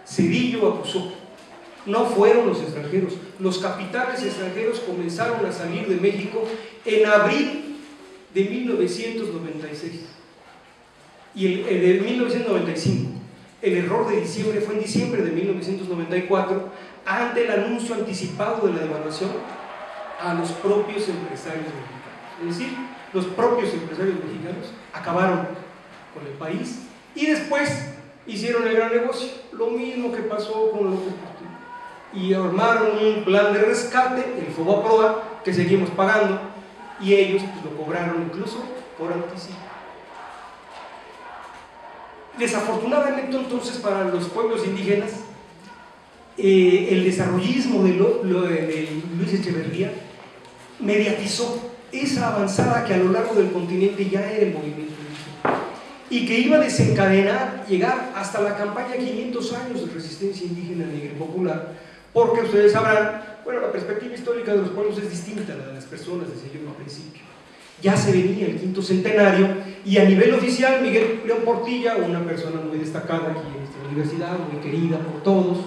Cedillo acusó, no fueron los extranjeros, los capitales extranjeros comenzaron a salir de México en abril de 1996 y el de 1995. El error de diciembre fue en diciembre de 1994, ante el anuncio anticipado de la devaluación a los propios empresarios mexicanos. Es decir, los propios empresarios mexicanos acabaron con el país y después hicieron el gran negocio, lo mismo que pasó con López Portillo, y armaron un plan de rescate, el Fobaproa, que seguimos pagando, y ellos pues, lo cobraron incluso por anticipo. Desafortunadamente entonces para los pueblos indígenas el desarrollismo de Luis Echeverría mediatizó esa avanzada que a lo largo del continente ya era el movimiento indígena y que iba a desencadenar, llegar hasta la campaña 500 años de resistencia indígena negra y popular, porque ustedes sabrán, bueno, la perspectiva histórica de los pueblos es distinta a la de las personas, decía yo al principio. Ya se venía el 5º centenario y a nivel oficial Miguel León Portilla, una persona muy destacada aquí en esta universidad, muy querida por todos,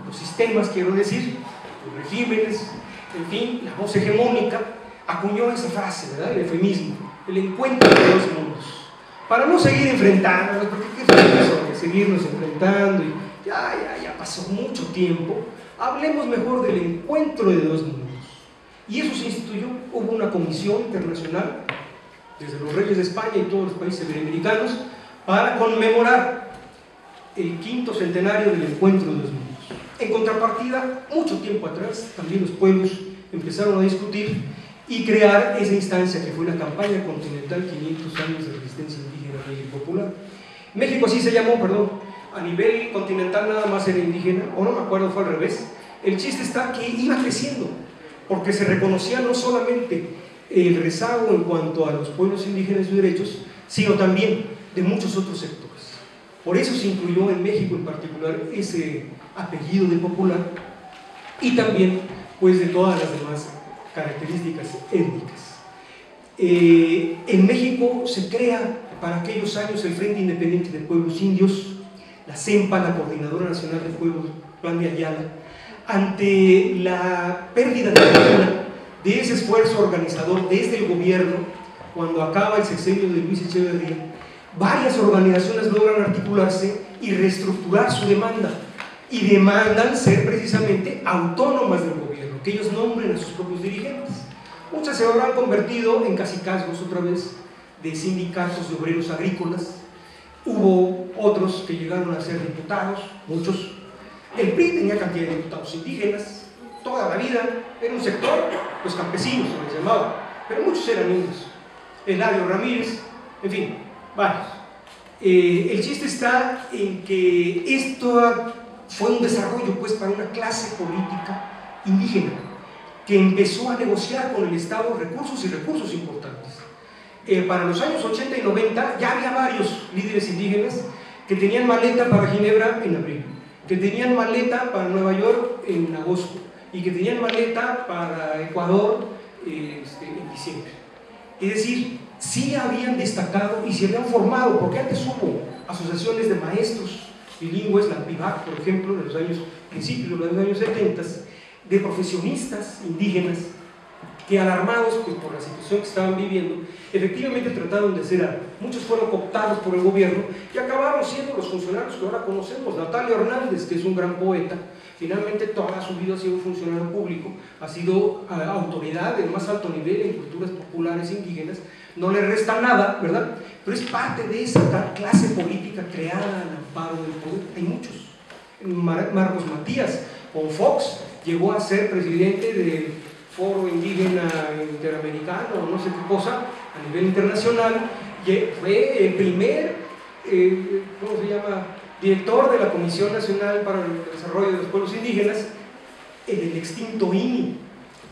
los sistemas quiero decir, los regímenes, en fin, la voz hegemónica, acuñó esa frase, ¿verdad? El eufemismo, el encuentro de dos mundos, para no seguir enfrentándonos, porque ¿qué es eso de seguirnos enfrentando? Y ya pasó mucho tiempo, hablemos mejor del encuentro de dos mundos. Y eso se instituyó, hubo una comisión internacional, desde los reyes de España y todos los países iberoamericanos, para conmemorar el 5º centenario del encuentro de los mundos. En contrapartida, mucho tiempo atrás, también los pueblos empezaron a discutir y crear esa instancia que fue la campaña continental 500 años de resistencia indígena y popular. México así se llamó, perdón, a nivel continental nada más era indígena, o no me acuerdo, fue al revés. El chiste está que iba creciendo, porque se reconocía no solamente el rezago en cuanto a los pueblos indígenas y sus derechos, sino también de muchos otros sectores. Por eso se incluyó en México en particular ese apellido de popular y también pues de todas las demás características étnicas. En México se crea para aquellos años el Frente Independiente de Pueblos Indios, la CEMPA, la Coordinadora Nacional de Pueblos, Plan de Ayala, ante la pérdida de ese esfuerzo organizador desde el gobierno, cuando acaba el sexenio de Luis Echeverría, varias organizaciones logran articularse y reestructurar su demanda, y demandan ser precisamente autónomas del gobierno, que ellos nombren a sus propios dirigentes. Muchas se habrán convertido en cacicazgos otra vez de sindicatos de obreros agrícolas, hubo otros que llegaron a ser diputados, muchos. El PRI tenía cantidad de diputados indígenas, toda la vida, era un sector, los campesinos se les llamaba, pero muchos eran indios. Eladio Ramírez, en fin, varios. El chiste está en que esto fue un desarrollo pues para una clase política indígena que empezó a negociar con el Estado recursos y recursos importantes. Para los años 80 y 90 ya había varios líderes indígenas que tenían maleta para Ginebra en abril, que tenían maleta para Nueva York en agosto y que tenían maleta para Ecuador en diciembre. Es decir, sí habían destacado y se habían formado, porque antes hubo asociaciones de maestros bilingües, la PIVAC, por ejemplo, de los principios de los años 70, de profesionistas indígenas que, alarmados pues, por la situación que estaban viviendo, efectivamente trataron de hacer algo. Muchos fueron cooptados por el gobierno y acabaron siendo los funcionarios que ahora conocemos. Natalia Hernández, que es un gran poeta, finalmente toda su vida ha sido funcionario público, ha sido autoridad del más alto nivel en culturas populares indígenas, no le resta nada, ¿verdad? Pero es parte de esa clase política creada al amparo del poder. Hay muchos. Marcos Matías, con Fox, llegó a ser presidente del Foro Indígena Interamericano, no sé qué cosa, a nivel internacional, y fue el primer, ¿cómo se llama?, director de la Comisión Nacional para el Desarrollo de los Pueblos Indígenas, en el extinto INI,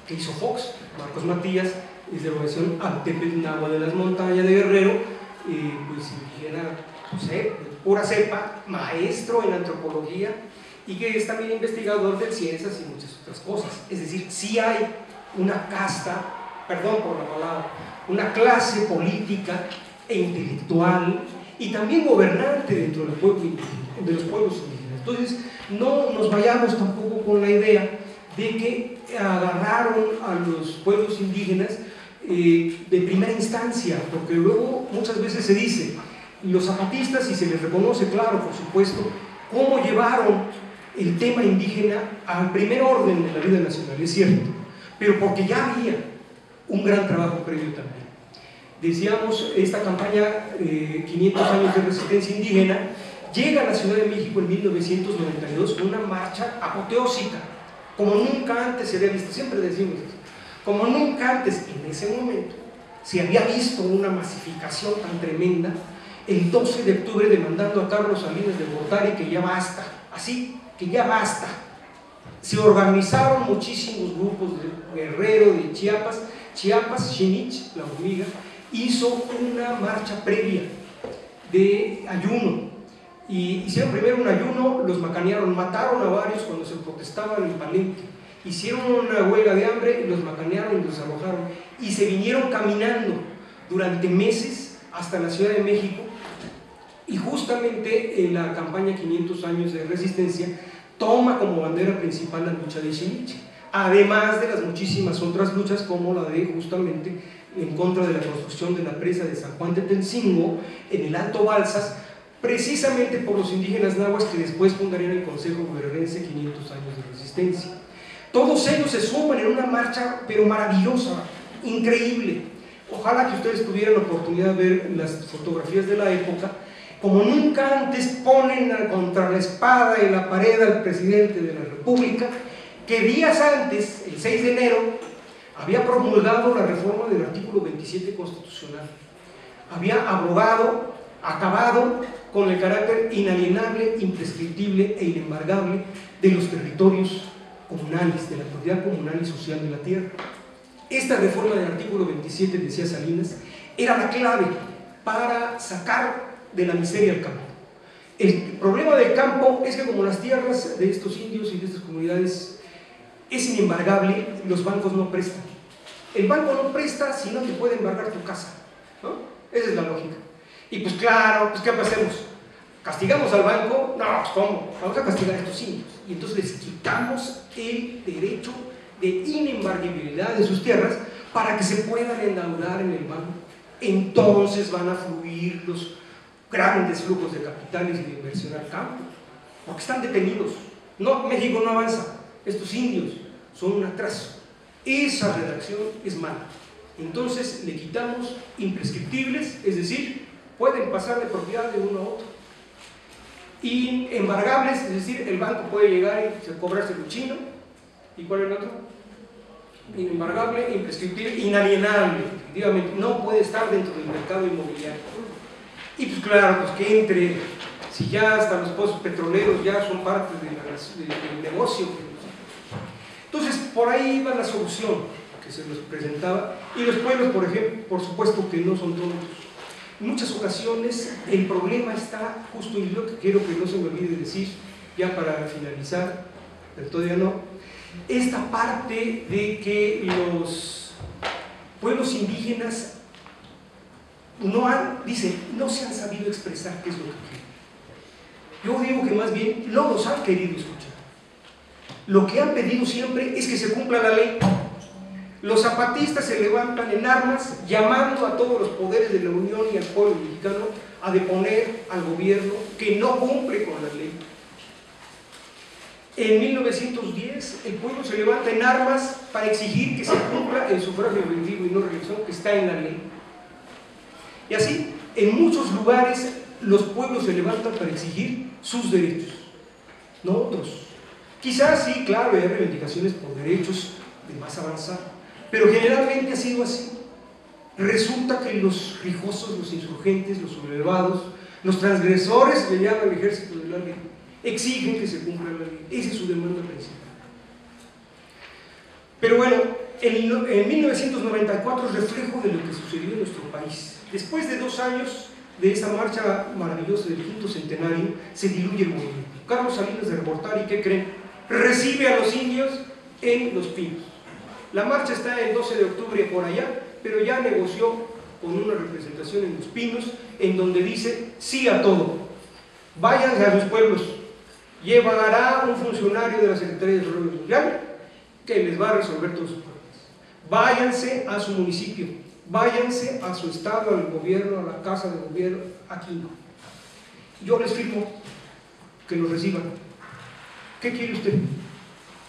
que hizo Fox. Marcos Matías es de la organización Antepetl Náhuatl de las Montañas de Guerrero, pues indígena pura cepa, maestro en antropología y que es también investigador de ciencias y muchas otras cosas. Es decir, sí hay una casta, perdón por la palabra, una clase política e intelectual y también gobernante dentro del pueblo indígena, de los pueblos indígenas. Entonces, no nos vayamos tampoco con la idea de que agarraron a los pueblos indígenas de primera instancia, porque luego muchas veces se dice, los zapatistas, y se les reconoce, claro, por supuesto, cómo llevaron el tema indígena al primer orden de la vida nacional, es cierto, pero porque ya había un gran trabajo previo también. Decíamos, esta campaña 500 años de resistencia indígena llega a la Ciudad de México en 1992 con una marcha apoteósica, como nunca antes se había visto, siempre decimos eso, como nunca antes en ese momento se había visto una masificación tan tremenda. El 12 de octubre demandando a Carlos Salinas de Gortari que ya basta, así, que ya basta. Se organizaron muchísimos grupos de Guerrero, de Chiapas, Xinich, la hormiga, hizo una marcha previa de ayuno, y hicieron primero un ayuno, los macanearon, mataron a varios cuando se protestaban en Palenque, hicieron una huelga de hambre, los macanearon y los alojaron, y se vinieron caminando durante meses hasta la Ciudad de México, y justamente en la campaña 500 años de resistencia toma como bandera principal la lucha de Xinich, además de las muchísimas otras luchas como la de justamente en contra de la construcción de la presa de San Juan de Tencingo en el Alto Balsas, precisamente por los indígenas nahuas que después fundarían el Consejo Guerrerense 500 años de resistencia. Todos ellos se suman en una marcha pero maravillosa, increíble. Ojalá que ustedes tuvieran la oportunidad de ver las fotografías de la época. Como nunca antes ponen contra la espada y la pared al presidente de la República, que días antes, el 6 de enero, había promulgado la reforma del artículo 27 constitucional. Había abrogado, acabado con el carácter inalienable, imprescriptible e inembargable de los territorios comunales, de la propiedad comunal y social de la tierra. Esta reforma del artículo 27, decía Salinas, era la clave para sacar de la miseria al campo. El problema del campo es que como las tierras de estos indios y de estas comunidades es inembargable, los bancos no prestan. El banco no presta si no te puede embargar tu casa, ¿no? Esa es la lógica. Y pues claro, pues ¿qué hacemos? ¿Castigamos al banco? No, ¿cómo? Vamos a castigar a estos indios. Y entonces les quitamos el derecho de inembargabilidad de sus tierras para que se puedan endeudar en el banco. Entonces van a fluir los grandes flujos de capitales y de inversión al campo, porque están detenidos. No, México no avanza, estos indios son un atraso. Esa redacción es mala. Entonces le quitamos imprescriptibles, es decir, pueden pasar de propiedad de uno a otro. Y embargables, es decir, el banco puede llegar y cobrarse el chino. ¿Y cuál es el otro? Inembargable, imprescriptible, inalienable. Efectivamente, no puede estar dentro del mercado inmobiliario. Y pues claro, pues que entre, si ya hasta los pozos petroleros ya son parte del negocio. Entonces, por ahí va la solución que se nos presentaba. Y los pueblos, por ejemplo, por supuesto que no son tontos. En muchas ocasiones el problema está justo, y lo que quiero que no se me olvide decir, ya para finalizar, pero todavía no, esta parte de que los pueblos indígenas no se han sabido expresar qué es lo que quieren. Yo digo que más bien no los han querido escuchar. Lo que han pedido siempre es que se cumpla la ley. Los zapatistas se levantan en armas llamando a todos los poderes de la Unión y al pueblo mexicano a deponer al gobierno que no cumple con la ley. En 1910 el pueblo se levanta en armas para exigir que se cumpla el sufragio efectivo y no reelección que está en la ley. Y así, en muchos lugares los pueblos se levantan para exigir sus derechos, no otros. Quizás sí, claro, hay reivindicaciones por derechos de más avanzado, pero generalmente ha sido así. Resulta que los rijosos, los insurgentes, los sublevados, los transgresores, le llaman el ejército de la ley, exigen que se cumpla la ley. Esa es su demanda principal. Pero bueno, en 1994 es reflejo de lo que sucedió en nuestro país. Después de 2 años de esa marcha maravillosa del 5º centenario, se diluye el movimiento. Carlos Salinas de Gortari, ¿qué creen? Recibe a los indios en Los Pinos. La marcha está el 12 de octubre por allá, pero ya negoció con una representación en Los Pinos, en donde dice sí a todo. Váyanse a sus pueblos, llevará un funcionario de la Secretaría de Desarrollo Social que les va a resolver todos sus problemas. Váyanse a su municipio, váyanse a su estado, al gobierno, a la casa de gobierno, aquí no. Yo les firmo que los reciban. ¿Qué quiere usted?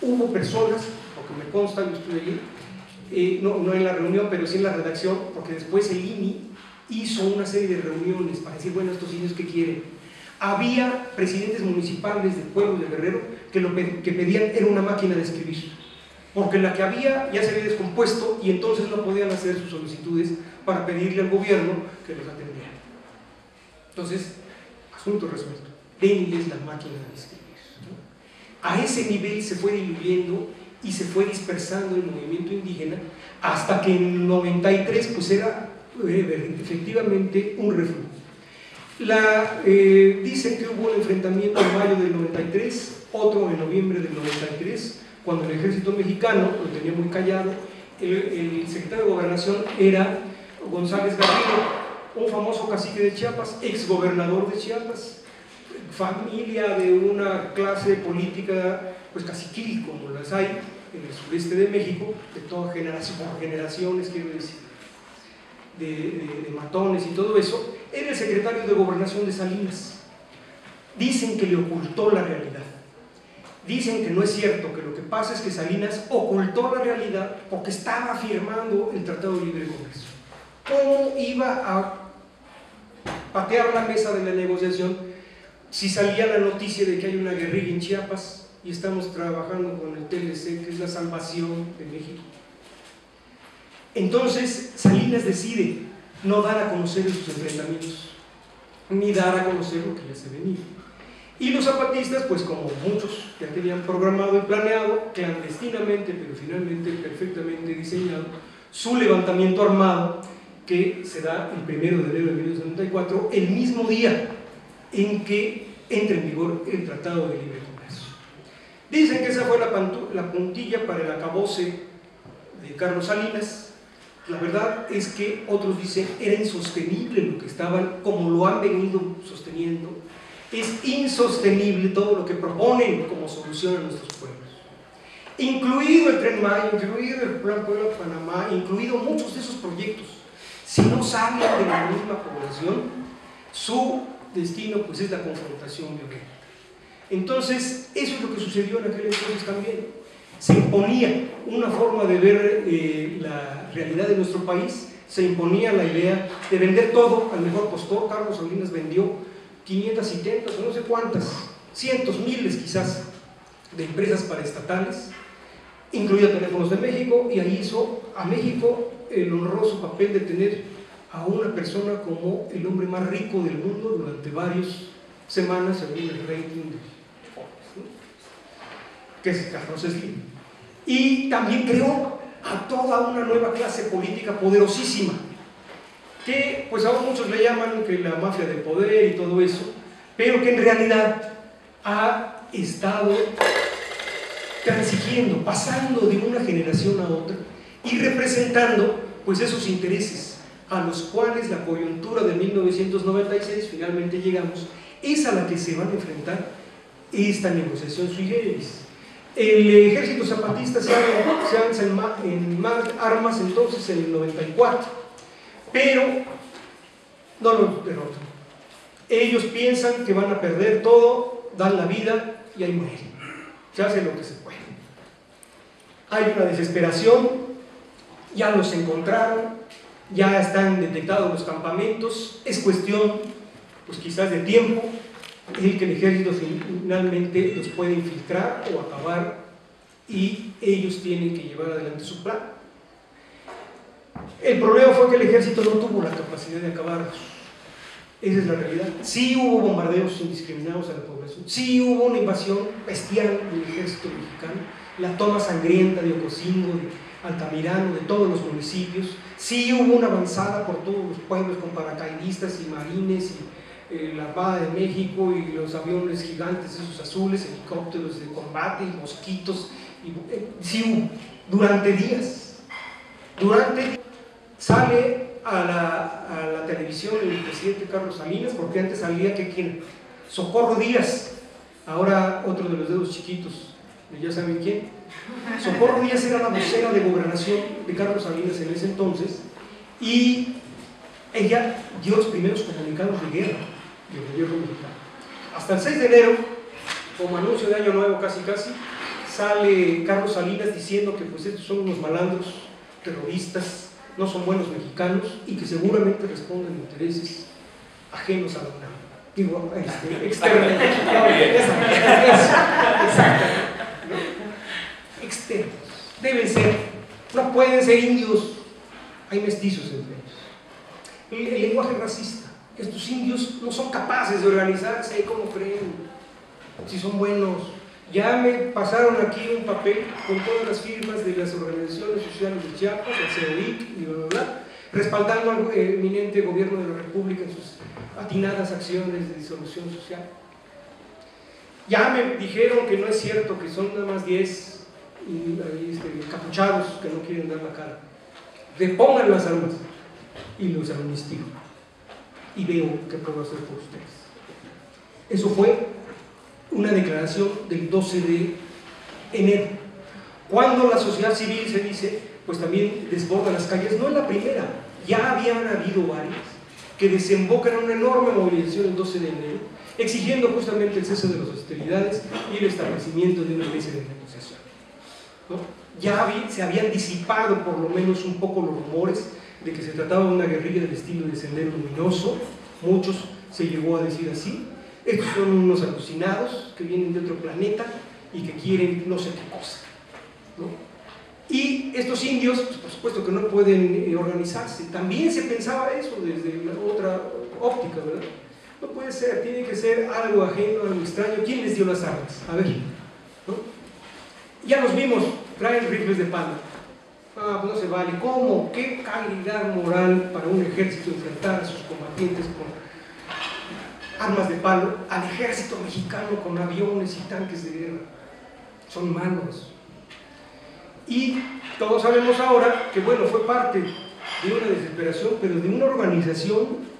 Hubo personas, porque me consta, yo estuve allí, no en la reunión, pero sí en la redacción, porque después el INI hizo una serie de reuniones para decir, bueno, estos indios, ¿qué quieren? Había presidentes municipales del pueblo de Guerrero que pedían era una máquina de escribir, porque la que había ya se había descompuesto y entonces no podían hacer sus solicitudes para pedirle al gobierno que los atendiera. Entonces, asunto resuelto, denles la máquina de escribir, ¿no? A ese nivel se fue diluyendo y se fue dispersando el movimiento indígena hasta que en el 93 pues era efectivamente un refugio. Dicen que hubo un enfrentamiento en mayo del 93, otro en noviembre del 93, cuando el ejército mexicano lo tenía muy callado. El secretario de Gobernación era González Garrido, un famoso cacique de Chiapas, exgobernador de Chiapas, familia de una clase política pues caciquil, como las hay en el sureste de México, de toda generación, por generaciones, quiero decir, de matones y todo eso. Era el secretario de Gobernación de Salinas. Dicen que le ocultó la realidad. Dicen que no es cierto, que lo que pasa es que Salinas ocultó la realidad porque estaba firmando el Tratado de Libre Comercio. ¿Cómo iba a patear la mesa de la negociación si salía la noticia de que hay una guerrilla en Chiapas y estamos trabajando con el TLC, que es la salvación de México? Entonces Salinas decide no dar a conocer esos enfrentamientos, ni dar a conocer lo que ya se venía. Y los zapatistas, pues como muchos ya tenían programado y planeado, clandestinamente, pero finalmente perfectamente diseñado, su levantamiento armado, que se da el 1 de enero de 1994, el mismo día en que entra en vigor el Tratado de Libre Comercio. Dicen que esa fue la puntilla para el acabose de Carlos Salinas. La verdad es que otros dicen era insostenible lo que estaban, como lo han venido sosteniendo. Es insostenible todo lo que proponen como solución a nuestros pueblos, incluido el Tren Maya, incluido el Plan Puebla-Panamá, incluido muchos de esos proyectos. Si no salen de la misma población, su destino pues es la confrontación violenta. Entonces, eso es lo que sucedió en aquel entonces también. Se imponía una forma de ver la realidad de nuestro país, se imponía la idea de vender todo al mejor postor. Carlos Salinas vendió 570 o no sé cuántas, cientos, miles quizás, de empresas paraestatales, incluida Teléfonos de México, y ahí hizo a México el honroso papel de tener a una persona como el hombre más rico del mundo durante varias semanas según el rating de Forbes, ¿no? Que es Carlos Slim. Y también creó a toda una nueva clase política poderosísima, que pues ahora muchos le llaman que la mafia del poder y todo eso, pero que en realidad ha estado transigiendo, pasando de una generación a otra y representando pues esos intereses a los cuales la coyuntura de 1996, finalmente llegamos, es a la que se van a enfrentar esta negociación sui generis. El ejército zapatista se alza en armas entonces en el 94, pero no lo derrotan. Ellos piensan que van a perder todo, dan la vida y ahí mueren. Se hace lo que se puede. Hay una desesperación, ya los encontraron, ya están detectados los campamentos, es cuestión pues quizás de tiempo el que el ejército finalmente los puede infiltrar o acabar, y ellos tienen que llevar adelante su plan. El problema fue que el ejército no tuvo la capacidad de acabarlos. Esa es la realidad. Sí hubo bombardeos indiscriminados a la población, sí hubo una invasión bestial del ejército mexicano, la toma sangrienta de Ocosingo, de Altamirano, de todos los municipios, sí hubo una avanzada por todos los pueblos con paracaidistas y marines y la Armada de México y los aviones gigantes esos azules, helicópteros de combate y mosquitos, sí hubo, durante días. Sale a la televisión el presidente Carlos Salinas, porque antes salía que quién, Socorro Díaz, ahora otro de los dedos chiquitos, ya saben quién. Socorro Díaz era la vocera de gobernación de Carlos Salinas en ese entonces, y ella dio los primeros comunicados de guerra del gobierno mexicano. Hasta el 6 de enero, como anuncio de año nuevo casi, sale Carlos Salinas diciendo que pues estos son unos malandros terroristas, no son buenos mexicanos y que seguramente responden a intereses ajenos a la UNAM. Digo, externamente. Externos. Deben ser, no pueden ser indios, hay mestizos entre ellos. El lenguaje racista. Estos indios no son capaces de organizarse, ¿cómo creen? Si son buenos. Ya me pasaron aquí un papel con todas las firmas de las organizaciones sociales de Chiapas, el CEOIC y bla, bla, bla, respaldando al eminente gobierno de la República en sus atinadas acciones de disolución social. Ya me dijeron que no es cierto, que son nada más 10 capuchados que no quieren dar la cara. Repongan las armas y los amnistío. Y veo qué puedo hacer por ustedes. Eso fue una declaración del 12 de enero. Cuando la sociedad civil se dice, pues también desborda las calles, no es la primera, ya habían habido varias que desembocan en una enorme movilización el 12 de enero, exigiendo justamente el cese de las hostilidades y el establecimiento de una mesa de negociación, ¿no? Ya se habían disipado por lo menos un poco los rumores de que se trataba de una guerrilla del estilo de Sendero Luminoso, muchos se llegó a decir así. Estos son unos alucinados que vienen de otro planeta y que quieren no sé qué cosa, ¿no? Y estos indios, pues por supuesto que no pueden organizarse. También se pensaba eso desde la otra óptica, ¿verdad? No puede ser, tiene que ser algo ajeno, algo extraño. ¿Quién les dio las armas? A ver, ¿no? Ya los vimos, traen rifles de palo. Ah, pues no se vale. ¿Cómo? ¿Qué calidad moral para un ejército enfrentar a sus combatientes con armas de palo al ejército mexicano con aviones y tanques de guerra? Son malos. Y todos sabemos ahora que, bueno, fue parte de una desesperación, pero de una organización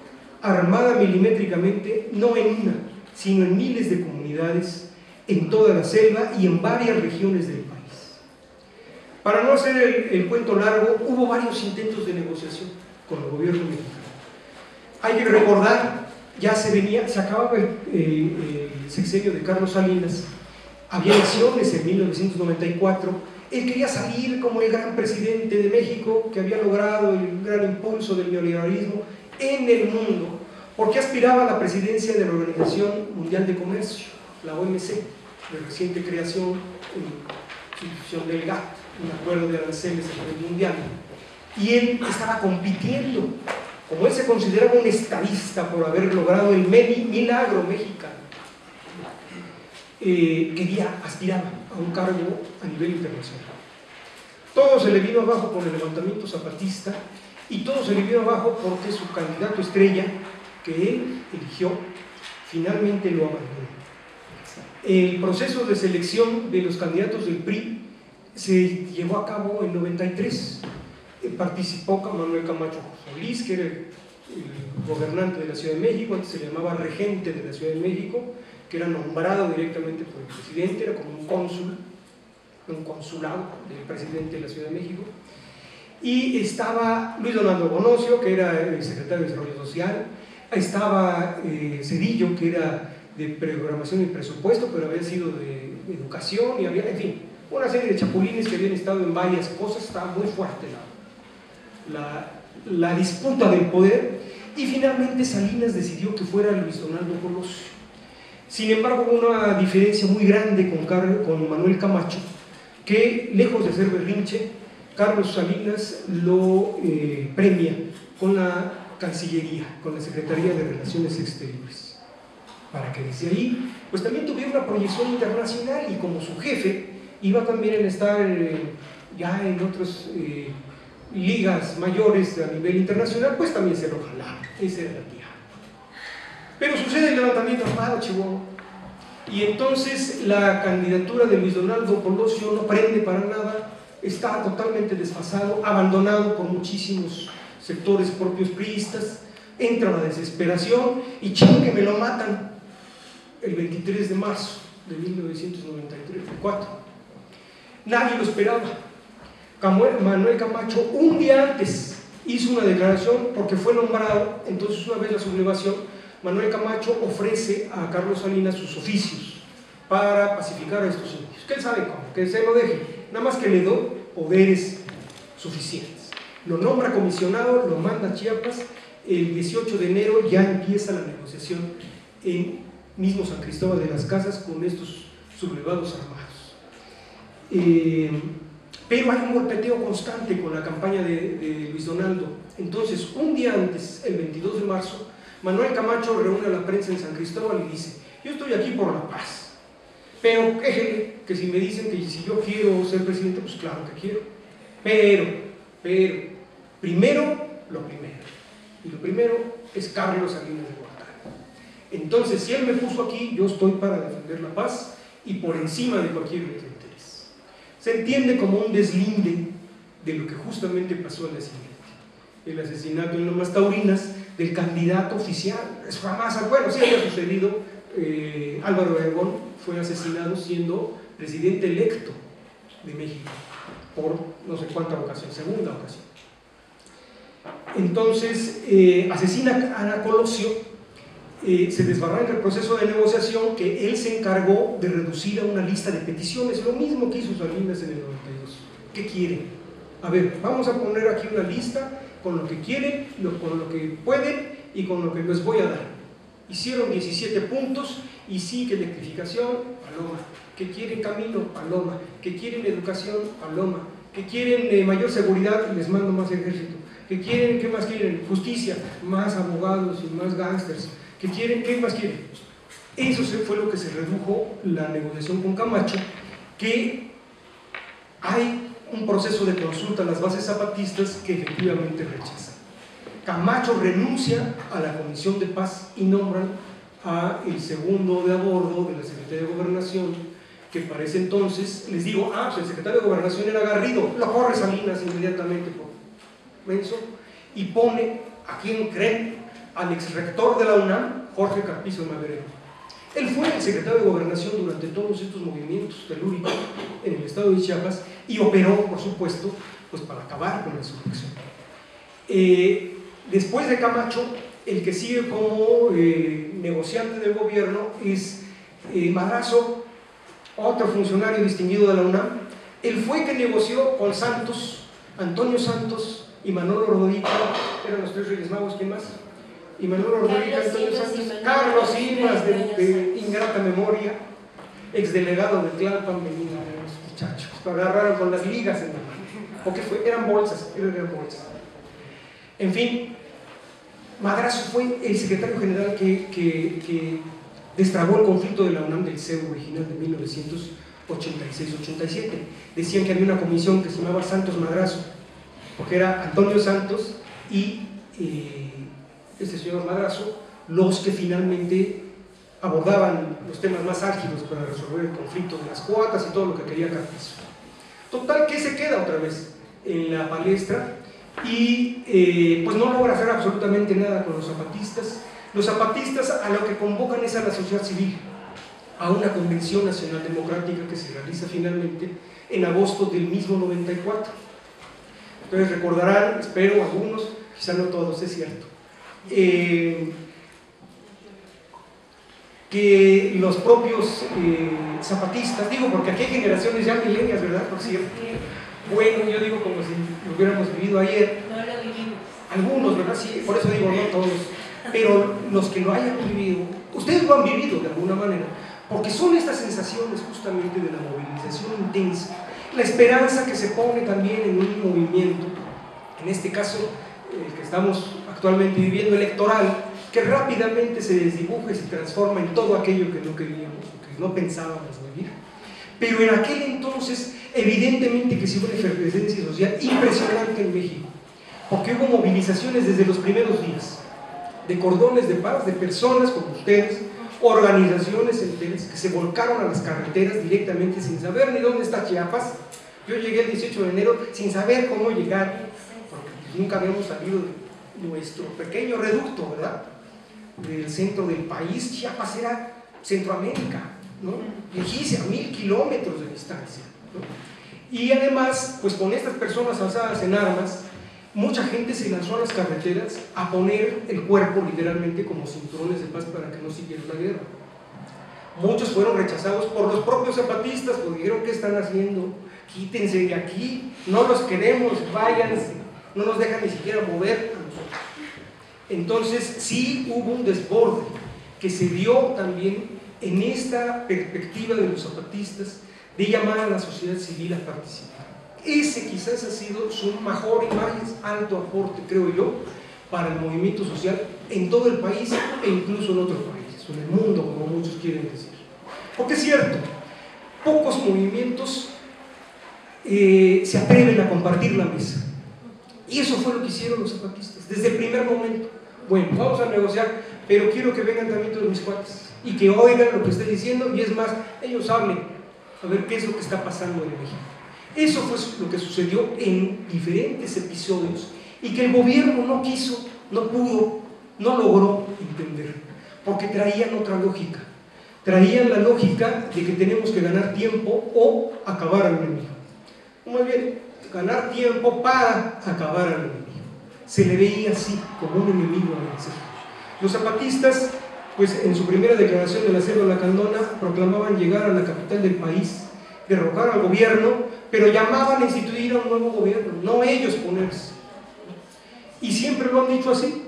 armada milimétricamente, no en una, sino en miles de comunidades, en toda la selva y en varias regiones del país. Para no hacer el cuento largo, hubo varios intentos de negociación con el gobierno mexicano. Hay que recordar, ya se acababa el sexenio de Carlos Salinas, había elecciones en 1994, él quería salir como el gran presidente de México que había logrado el gran impulso del neoliberalismo en el mundo, porque aspiraba a la presidencia de la Organización Mundial de Comercio, la OMC, de reciente creación, institución del GATT, un acuerdo de aranceles a nivel mundial, y él estaba compitiendo. Como él se consideraba un estadista por haber logrado el milagro mexicano, aspiraba a un cargo a nivel internacional. Todo se le vino abajo con el levantamiento zapatista y todo se le vino abajo porque su candidato estrella, que él eligió, finalmente lo abandonó. El proceso de selección de los candidatos del PRI se llevó a cabo en 93. Participó Manuel Camacho Solís, que era el gobernante de la Ciudad de México, antes se le llamaba regente de la Ciudad de México, que era nombrado directamente por el presidente, era como un cónsul, un consulado del presidente de la Ciudad de México. Y estaba Luis Donaldo Bonocio, que era el secretario de Desarrollo Social, estaba Cedillo, que era de programación y presupuesto, pero había sido de educación, y había, en fin, una serie de chapulines que habían estado en varias cosas. Estaba muy fuerte la disputa del poder, y finalmente Salinas decidió que fuera Luis Donaldo Colosio. Sin embargo, hubo una diferencia muy grande con Manuel Camacho, que lejos de hacer berrinche, Carlos Salinas lo premia con la Cancillería, con la Secretaría de Relaciones Exteriores, para que desde ahí pues también tuviera una proyección internacional, y como su jefe iba también a estar ya en otras ligas mayores a nivel internacional, pues también se lo jalaba. Esa era la tía. Pero sucede el levantamiento armado, Chihuahua, y entonces la candidatura de Luis Donaldo Colosio no prende para nada, está totalmente desfasado, abandonado por muchísimos sectores propios priistas. Entra la desesperación y ching que me lo matan el 23 de marzo de 1994. Nadie lo esperaba. Manuel Camacho un día antes hizo una declaración porque fue nombrado. Entonces, una vez la sublevación, Manuel Camacho ofrece a Carlos Salinas sus oficios para pacificar a estos indios, que él sabe cómo, que se lo deje, nada más que le doy poderes suficientes. Lo nombra comisionado, lo manda a Chiapas. El 18 de enero ya empieza la negociación en mismo San Cristóbal de las Casas con estos sublevados armados. Pero hay un golpeteo constante con la campaña de Luis Donaldo. Entonces, un día antes, el 22 de marzo, Manuel Camacho reúne a la prensa en San Cristóbal y dice: yo estoy aquí por la paz, pero que si me dicen que si yo quiero ser presidente, pues claro que quiero, pero primero lo primero, y lo primero es Carlos Salinas de Gortari. Entonces, si él me puso aquí, yo estoy para defender la paz y por encima de cualquier otro interés. Se entiende como un deslinde de lo que justamente pasó al día siguiente, el asesinato en Lomas Taurinas del candidato oficial. Es jamás, bueno, sí había sucedido. Álvaro Obregón fue asesinado siendo presidente electo de México por no sé cuánta ocasión, segunda ocasión. Entonces asesina a Ana Colosio, se desbarranca el proceso de negociación, que él se encargó de reducir a una lista de peticiones, lo mismo que hizo Salinas en el 92. ¿Qué quieren? A ver, vamos a poner aquí una lista con lo que quieren, con lo que pueden y con lo que les voy a dar. Hicieron 17 puntos, y sí, que electrificación, paloma, que quieren camino, paloma, que quieren educación, paloma, que quieren mayor seguridad, les mando más ejército, que quieren, ¿qué más quieren? Justicia, más abogados y más gángsters, que quieren, ¿qué más quieren? Eso fue lo que se redujo la negociación con Camacho, que hay un proceso de consulta a las bases zapatistas que efectivamente rechazan. Camacho renuncia a la Comisión de Paz y nombran a el segundo de a bordo de la Secretaría de Gobernación, que para ese entonces, les digo, pues el secretario de Gobernación era Garrido, lo corre Salinas inmediatamente por menso, y pone, ¿a quién creen? Al exrector de la UNAM, Jorge Carpizo Madero. Él fue el secretario de Gobernación durante todos estos movimientos telúricos en el estado de Chiapas y operó, por supuesto, pues para acabar con la insurrección. Después de Camacho, el que sigue como negociante del gobierno es Madrazo, otro funcionario distinguido de la UNAM. Él fue que negoció con Santos, Antonio Santos y Manolo Rodríguez. Eran los tres Reyes Magos. ¿Quién más? Y Manolo Rodríguez, Antonio Santos, Carlos Simas, de ingrata memoria, exdelegado de Tlalpan, venía a los muchachos, lo agarraron con las ligas en la mano, porque eran bolsas. En fin, Madrazo fue el secretario general que destrabó el conflicto de la UNAM del CEU original de 1986-87. Decían que había una comisión que se llamaba Santos Madrazo, porque era Antonio Santos y este señor Madrazo los que finalmente abordaban los temas más álgidos para resolver el conflicto de las cuotas y todo lo que quería Carpizo. Total, que se queda otra vez en la palestra y pues no logra hacer absolutamente nada con los zapatistas. Los zapatistas a lo que convocan es a la sociedad civil, a una convención nacional democrática que se realiza finalmente en agosto del mismo 94. Ustedes recordarán, espero algunos, quizá no todos, es cierto, que los propios zapatistas, digo porque aquí hay generaciones ya milenias, ¿verdad? Por cierto. Bueno, yo digo como si lo hubiéramos vivido ayer. No lo vivimos. Algunos, ¿verdad? Sí, por eso digo no todos. Pero los que lo hayan vivido, ustedes lo han vivido de alguna manera, porque son estas sensaciones justamente de la movilización intensa, la esperanza que se pone también en un movimiento, en este caso el que estamos actualmente viviendo, electoral, que rápidamente se desdibuja y se transforma en todo aquello que no queríamos, que no pensábamos vivir. Pero en aquel entonces, evidentemente que sí hubo una efervescencia social impresionante en México, porque hubo movilizaciones desde los primeros días, de cordones de paz, de personas como ustedes, organizaciones enteras que se volcaron a las carreteras directamente sin saber ni dónde está Chiapas. Yo llegué el 18 de enero sin saber cómo llegar, porque nunca habíamos salido de nuestro pequeño reducto, ¿verdad?, del centro del país. Chiapas era Centroamérica, ¿no?, lejísima, a 1000 kilómetros de distancia, ¿no? Y además, pues con estas personas alzadas en armas, mucha gente se lanzó a las carreteras a poner el cuerpo literalmente como cinturones de paz para que no siguiera la guerra. Muchos fueron rechazados por los propios zapatistas, porque dijeron: ¿qué están haciendo? Quítense de aquí, no los queremos, váyanse, no nos dejan ni siquiera mover a nosotros. Entonces sí hubo un desborde que se dio también en esta perspectiva de los zapatistas de llamar a la sociedad civil a participar. Ese quizás ha sido su mejor y más alto aporte, creo yo, para el movimiento social en todo el país e incluso en otros países, o en el mundo, como muchos quieren decir. Porque es cierto, pocos movimientos se atreven a compartir la mesa. Y eso fue lo que hicieron los zapatistas desde el primer momento. Bueno, vamos a negociar, pero quiero que vengan también todos mis cuates y que oigan lo que estoy diciendo, y es más, ellos hablen, a ver qué es lo que está pasando en México. Eso fue lo que sucedió en diferentes episodios y que el gobierno no quiso, no pudo, no logró entender, porque traían otra lógica. Traían la lógica de que tenemos que ganar tiempo o acabar al enemigo. Muy bien, ganar tiempo para acabar al enemigo. Se le veía así, como un enemigo a vencer. Los zapatistas, pues en su primera declaración de la Selva Lacandona, proclamaban llegar a la capital del país, derrocar al gobierno, pero llamaban a instituir a un nuevo gobierno, no ellos ponerse. Y siempre lo han dicho así.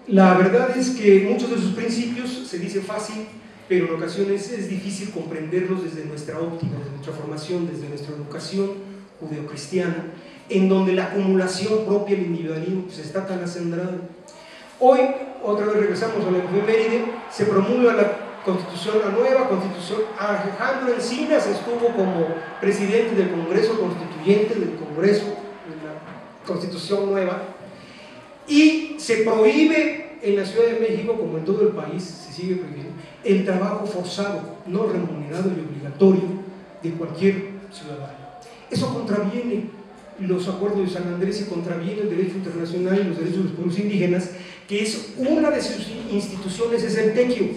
La verdad es que muchos de sus principios se dice fácil, pero en ocasiones es difícil comprenderlos desde nuestra óptica, desde nuestra formación, desde nuestra educación judeocristiana, en donde la acumulación propia del individualismo pues está tan acendrada. Hoy, otra vez regresamos a la efeméride, se promulga la Constitución, la nueva Constitución. Alejandro Encinas estuvo como presidente del Congreso Constituyente, del Congreso, de la Constitución nueva, y se prohíbe en la Ciudad de México, como en todo el país, se sigue prohibiendo el trabajo forzado, no remunerado y obligatorio de cualquier ciudadano. Eso contraviene los acuerdos de San Andrés y contraviene el derecho internacional y los derechos de los pueblos indígenas, que es una de sus instituciones, es el tequio,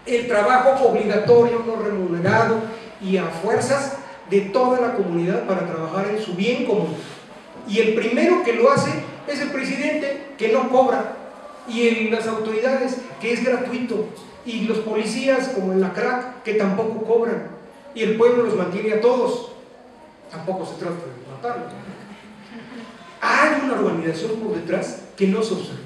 el trabajo obligatorio, no remunerado y a fuerzas de toda la comunidad para trabajar en su bien común. Y el primero que lo hace es el presidente, que no cobra, y las autoridades, que es gratuito, y los policías, como en la CRAC, que tampoco cobran, y el pueblo los mantiene a todos. Tampoco se trata de matarlos. Hay una organización por detrás que no se observa.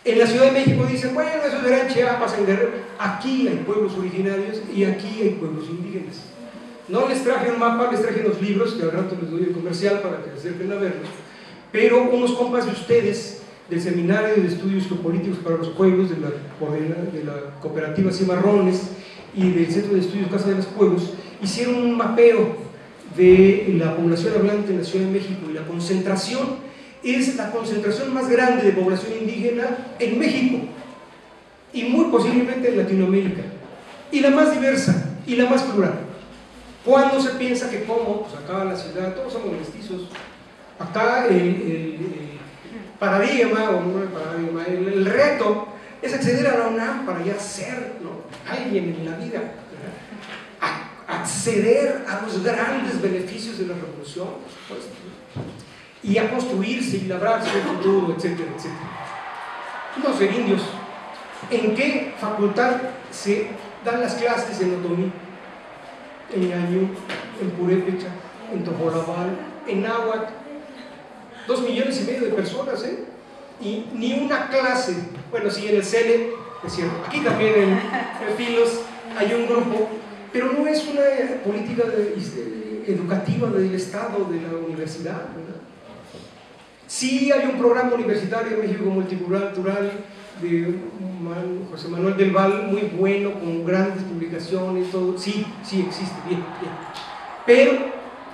En la Ciudad de México dicen: bueno, eso será en Chiapas, en Guerrero. Aquí hay pueblos originarios y aquí hay pueblos indígenas. No les traje un mapa, les traje unos libros, que al rato les doy el comercial para que se acerquen a verlos, pero unos compas de ustedes del Seminario de Estudios Geopolíticos para los Pueblos, de la cooperativa Cimarrones y del Centro de Estudios Casa de los Pueblos, hicieron un mapeo de la población hablante en la Ciudad de México, y la concentración es la concentración más grande de población indígena en México y muy posiblemente en Latinoamérica, y la más diversa y la más plural. Cuando se piensa que como, pues acá en la ciudad todos somos mestizos, acá el paradigma, o no el paradigma, el reto es acceder a la UNAM para ya ser, ¿no?, alguien en la vida, ¿verdad?, acceder a los grandes beneficios de la revolución, pues, y a construirse y labrarse un futuro, etcétera, etcétera. No ser indios. ¿En qué facultad se dan las clases en otomí? En ñañú, en purépecha, en tojolabal, en náhuatl. 2,5 millones de personas, y ni una clase. Bueno, sí, en el CELE, es cierto, aquí también en Filos hay un grupo, pero no es una política educativa del Estado, de la universidad, ¿verdad? Sí hay un programa universitario en México multicultural de José Manuel del Val, muy bueno, con grandes publicaciones, todo. Sí, sí existe, bien. Pero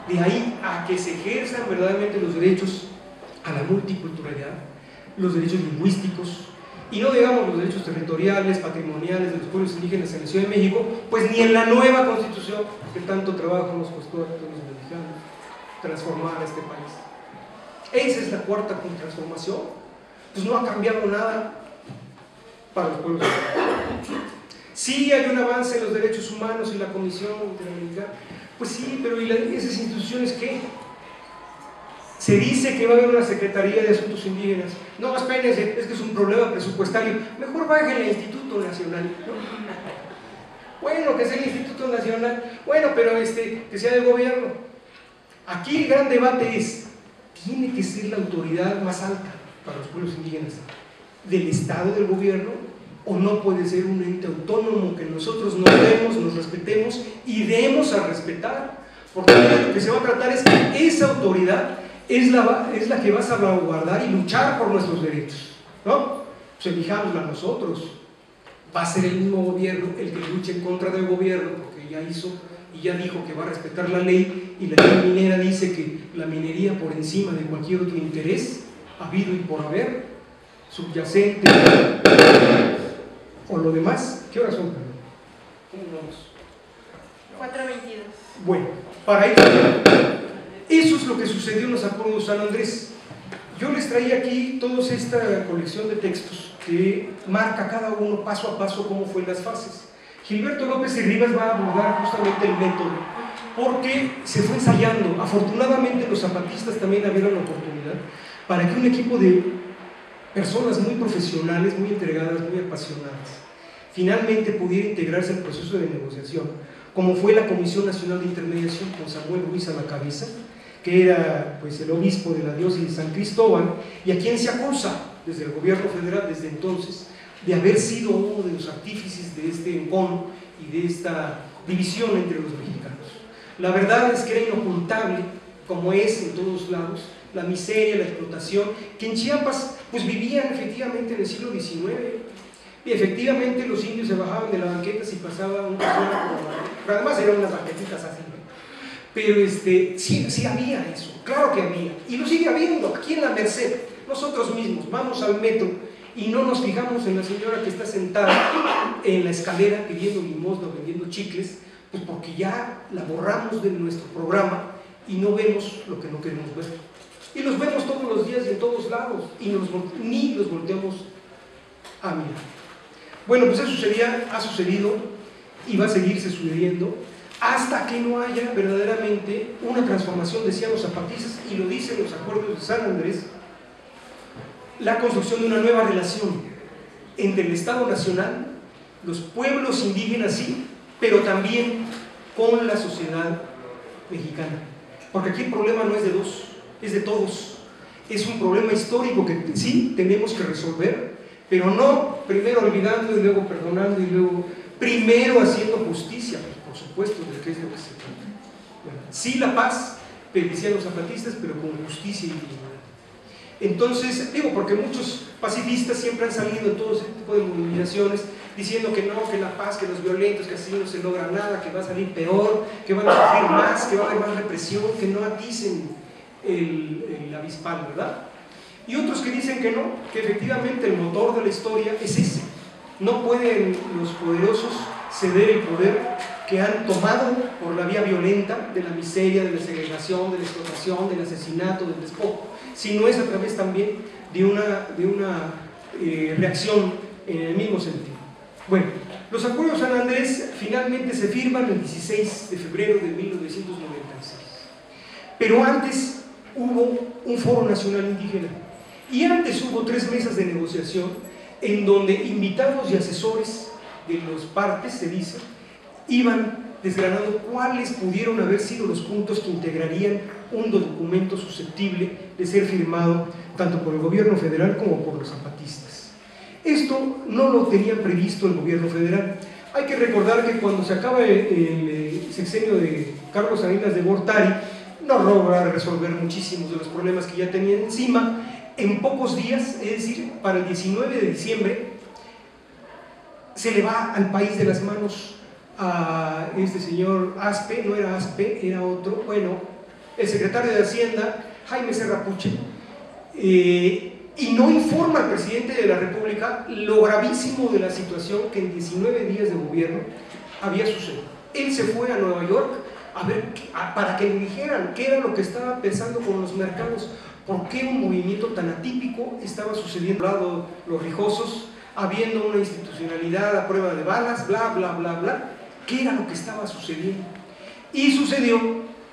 de ahí a que se ejerzan verdaderamente los derechos a la multiculturalidad, los derechos lingüísticos, y no digamos los derechos territoriales, patrimoniales de los pueblos indígenas en la Ciudad de México, pues ni en la nueva Constitución que tanto trabajo nos costó a todos los mexicanos transformar a este país. Esa es la cuarta transformación. Pues no ha cambiado nada para los pueblos indígenas. Sí hay un avance en los derechos humanos y la Comisión Interamericana, pues sí, pero ¿y esas instituciones qué? Se dice que va a haber una Secretaría de Asuntos Indígenas. No, espérense, es que es un problema presupuestario. Mejor bajen el Instituto Nacional, ¿no? Bueno, que sea el Instituto Nacional. Bueno, pero que sea del gobierno. Aquí el gran debate es, ¿tiene que ser la autoridad más alta para los pueblos indígenas del Estado, del gobierno, o no puede ser un ente autónomo que nosotros nos demos, nos respetemos y demos a respetar? Porque lo que se va a tratar es que esa autoridad es la que va a salvaguardar y luchar por nuestros derechos, ¿no? Pues elijámosla nosotros. Va a ser el mismo gobierno el que luche en contra del gobierno, porque ya hizo y ya dijo que va a respetar la ley, y la ley minera dice que la minería por encima de cualquier otro interés habido y por haber, subyacente o lo demás. ¿Qué horas son? ¿Cómo vamos? 4:22. Bueno, para ir, eso es lo que sucedió en los acuerdos de San Andrés. Yo les traía aquí toda esta colección de textos que marca cada uno paso a paso cómo fue en las fases. Gilberto López y Rivas va a abordar justamente el método, porque se fue ensayando. Afortunadamente los zapatistas también abrieron la oportunidad para que un equipo de personas muy profesionales, muy entregadas, muy apasionadas, finalmente pudiera integrarse al proceso de negociación, como fue la Comisión Nacional de Intermediación con Samuel Ruiz a la cabeza, que era pues el obispo de la diócesis de San Cristóbal, y a quien se acusa desde el gobierno federal desde entonces de haber sido uno de los artífices de este encono y de esta división entre los mexicanos. La verdad es que era inocultable, como es en todos lados, la miseria, la explotación, que en Chiapas pues vivían efectivamente en el siglo XIX, y efectivamente los indios se bajaban de las banquetas y pasaban una persona pero además eran unas banquetitas así, ¿no? Pero sí había eso, claro que había, y lo sigue habiendo aquí en la Merced. Nosotros mismos vamos al metro y no nos fijamos en la señora que está sentada en la escalera pidiendo limosna o vendiendo chicles, pues porque ya la borramos de nuestro programa y no vemos lo que no queremos ver. Y los vemos todos los días y en todos lados, y ni los volteamos a mirar. Bueno, pues eso ha sucedido y va a seguirse sucediendo hasta que no haya verdaderamente una transformación, decían los zapatistas, y lo dicen los acuerdos de San Andrés, la construcción de una nueva relación entre el Estado Nacional, los pueblos indígenas, sí, pero también con la sociedad mexicana. Porque aquí el problema no es de dos, es de todos. Es un problema histórico que sí tenemos que resolver, pero no primero olvidando y luego perdonando y luego primero haciendo justicia, pues por supuesto, de qué es lo que se trata. Bueno, sí la paz, decían los zapatistas, pero con justicia y dignidad. Entonces, digo, porque muchos pacifistas siempre han salido en todo ese tipo de movilizaciones diciendo que no, que la paz, que los violentos, que así no se logra nada, que va a salir peor, que van a sufrir más, que va a haber más represión, que no aticen el avispal, ¿verdad? Y otros que dicen que no, que efectivamente el motor de la historia es ese. No pueden los poderosos ceder el poder que han tomado por la vía violenta de la miseria, de la segregación, de la explotación, del asesinato, del despojo, sino es a través también de una reacción en el mismo sentido. Bueno, los acuerdos de San Andrés finalmente se firman el 16 de febrero de 1996, pero antes hubo un foro nacional indígena y antes hubo 3 mesas de negociación en donde invitados y asesores de las partes, se dice, iban desgranando cuáles pudieron haber sido los puntos que integrarían un documento susceptible de ser firmado tanto por el gobierno federal como por los zapatistas. Esto no lo tenían previsto el gobierno federal. Hay que recordar que cuando se acaba el sexenio de Carlos Salinas de Gortari, no logra resolver muchísimos de los problemas que ya tenían encima. En pocos días, es decir, para el 19 de diciembre, se le va al país de las manos a este señor Aspe, no era Aspe, era otro, bueno, el secretario de Hacienda, Jaime Serra Puche, y no informa al presidente de la República lo gravísimo de la situación que en 19 días de gobierno había sucedido. Él se fue a Nueva York a ver, para que le dijeran qué era lo que estaba pensando con los mercados, por qué un movimiento tan atípico estaba sucediendo al lado de los rijosos, habiendo una institucionalidad a prueba de balas, bla, bla, bla, bla, qué era lo que estaba sucediendo. Y sucedió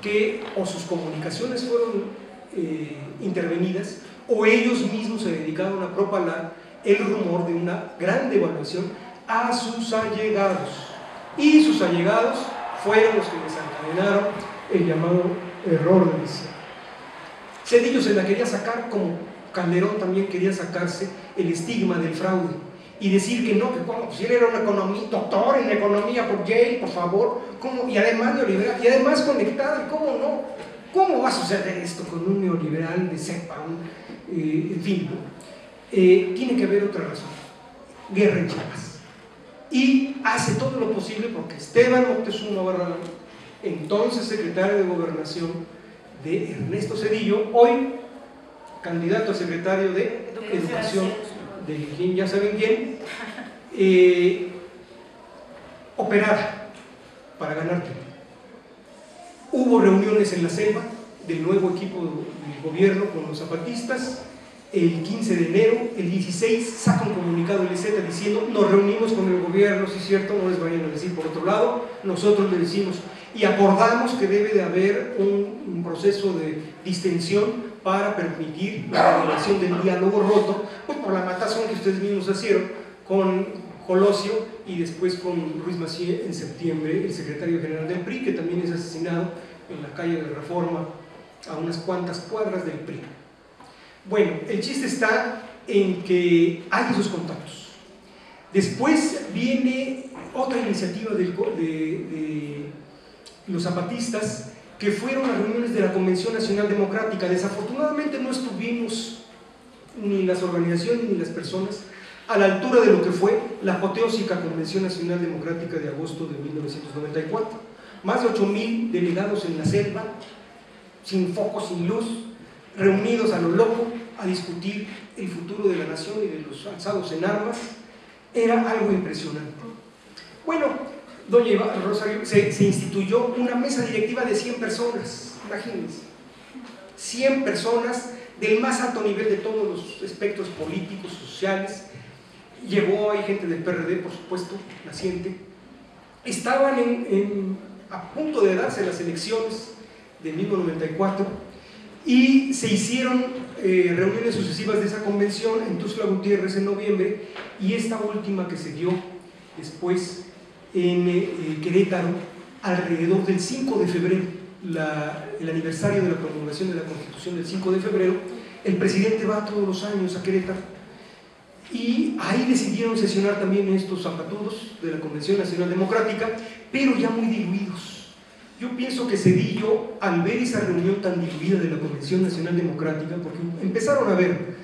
que o sus comunicaciones fueron intervenidas, o ellos mismos se dedicaron a propalar el rumor de una gran devaluación a sus allegados. Y sus allegados fueron los que desencadenaron el llamado error de visión. Zedillo se la quería sacar, como Calderón también quería sacarse el estigma del fraude y decir que no, que como si él era un doctor en economía por Yale, por favor, ¿cómo? Y además neoliberal, y además conectado, y cómo no, ¿cómo va a suceder esto con un neoliberal de cepa? En fin, ¿no? Tiene que haber otra razón: guerra en Chiapas. Y hace todo lo posible porque Esteban Moctezuma Barragán, entonces secretario de Gobernación de Ernesto Zedillo, hoy candidato a secretario de Educación de quien ya saben quién, operara para ganar tiempo. Hubo reuniones en la selva del nuevo equipo del gobierno con los zapatistas. El 15 de enero, el 16, saca un comunicado el EZ diciendo: nos reunimos con el gobierno, sí es cierto, no les vayan a decir por otro lado, nosotros le decimos, y acordamos que debe de haber un proceso de distensión para permitir la revelación del diálogo roto, pues por la matazón que ustedes mismos hicieron con Colosio y después con Ruiz Massieu en septiembre, el secretario general del PRI, que también es asesinado en la calle de Reforma, a unas cuantas cuadras del PRI. Bueno, el chiste está en que hay esos contactos. Después viene otra iniciativa de los zapatistas, que fueron las reuniones de la Convención Nacional Democrática. Desafortunadamente no estuvimos, ni las organizaciones ni las personas, a la altura de lo que fue la apoteósica Convención Nacional Democrática de agosto de 1994. Más de 8,000 delegados en la selva, sin foco, sin luz, reunidos a lo loco a discutir el futuro de la nación y de los alzados en armas. Era algo impresionante. Bueno, doña Rosario, se instituyó una mesa directiva de 100 personas, imagínense, 100 personas del más alto nivel de todos los espectros políticos, sociales. Llegó, hay gente del PRD, por supuesto, naciente. Estaban a punto de darse las elecciones de 1994 y se hicieron reuniones sucesivas de esa convención en Tuxtla Gutiérrez en noviembre, y esta última que se dio después en Querétaro alrededor del 5 de febrero, el aniversario de la promulgación de la Constitución del 5 de febrero. El presidente va todos los años a Querétaro y ahí decidieron sesionar también estos zapatudos de la Convención Nacional Democrática, pero ya muy diluidos. Yo pienso que Zedillo, al ver esa reunión tan diluida de la Convención Nacional Democrática, porque empezaron a haber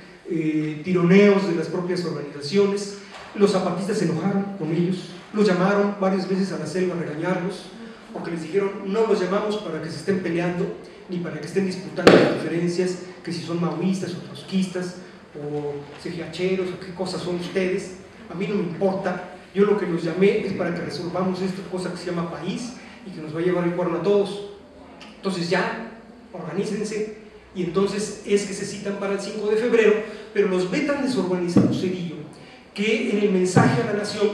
tironeos de las propias organizaciones, los zapatistas se enojaron con ellos, los llamaron varias veces a la selva a regañarlos, porque les dijeron: no los llamamos para que se estén peleando, ni para que estén disputando las diferencias, que si son maoístas o trotskistas, o cejiacheros, o qué cosas son ustedes, a mí no me importa. Yo lo que los llamé es para que resolvamos esta cosa que se llama país y que nos va a llevar el cuerno a todos. Entonces ya, organícense. Y entonces es que se citan para el 5 de febrero, pero los ve tan desorganizados Zedillo que en el mensaje a la nación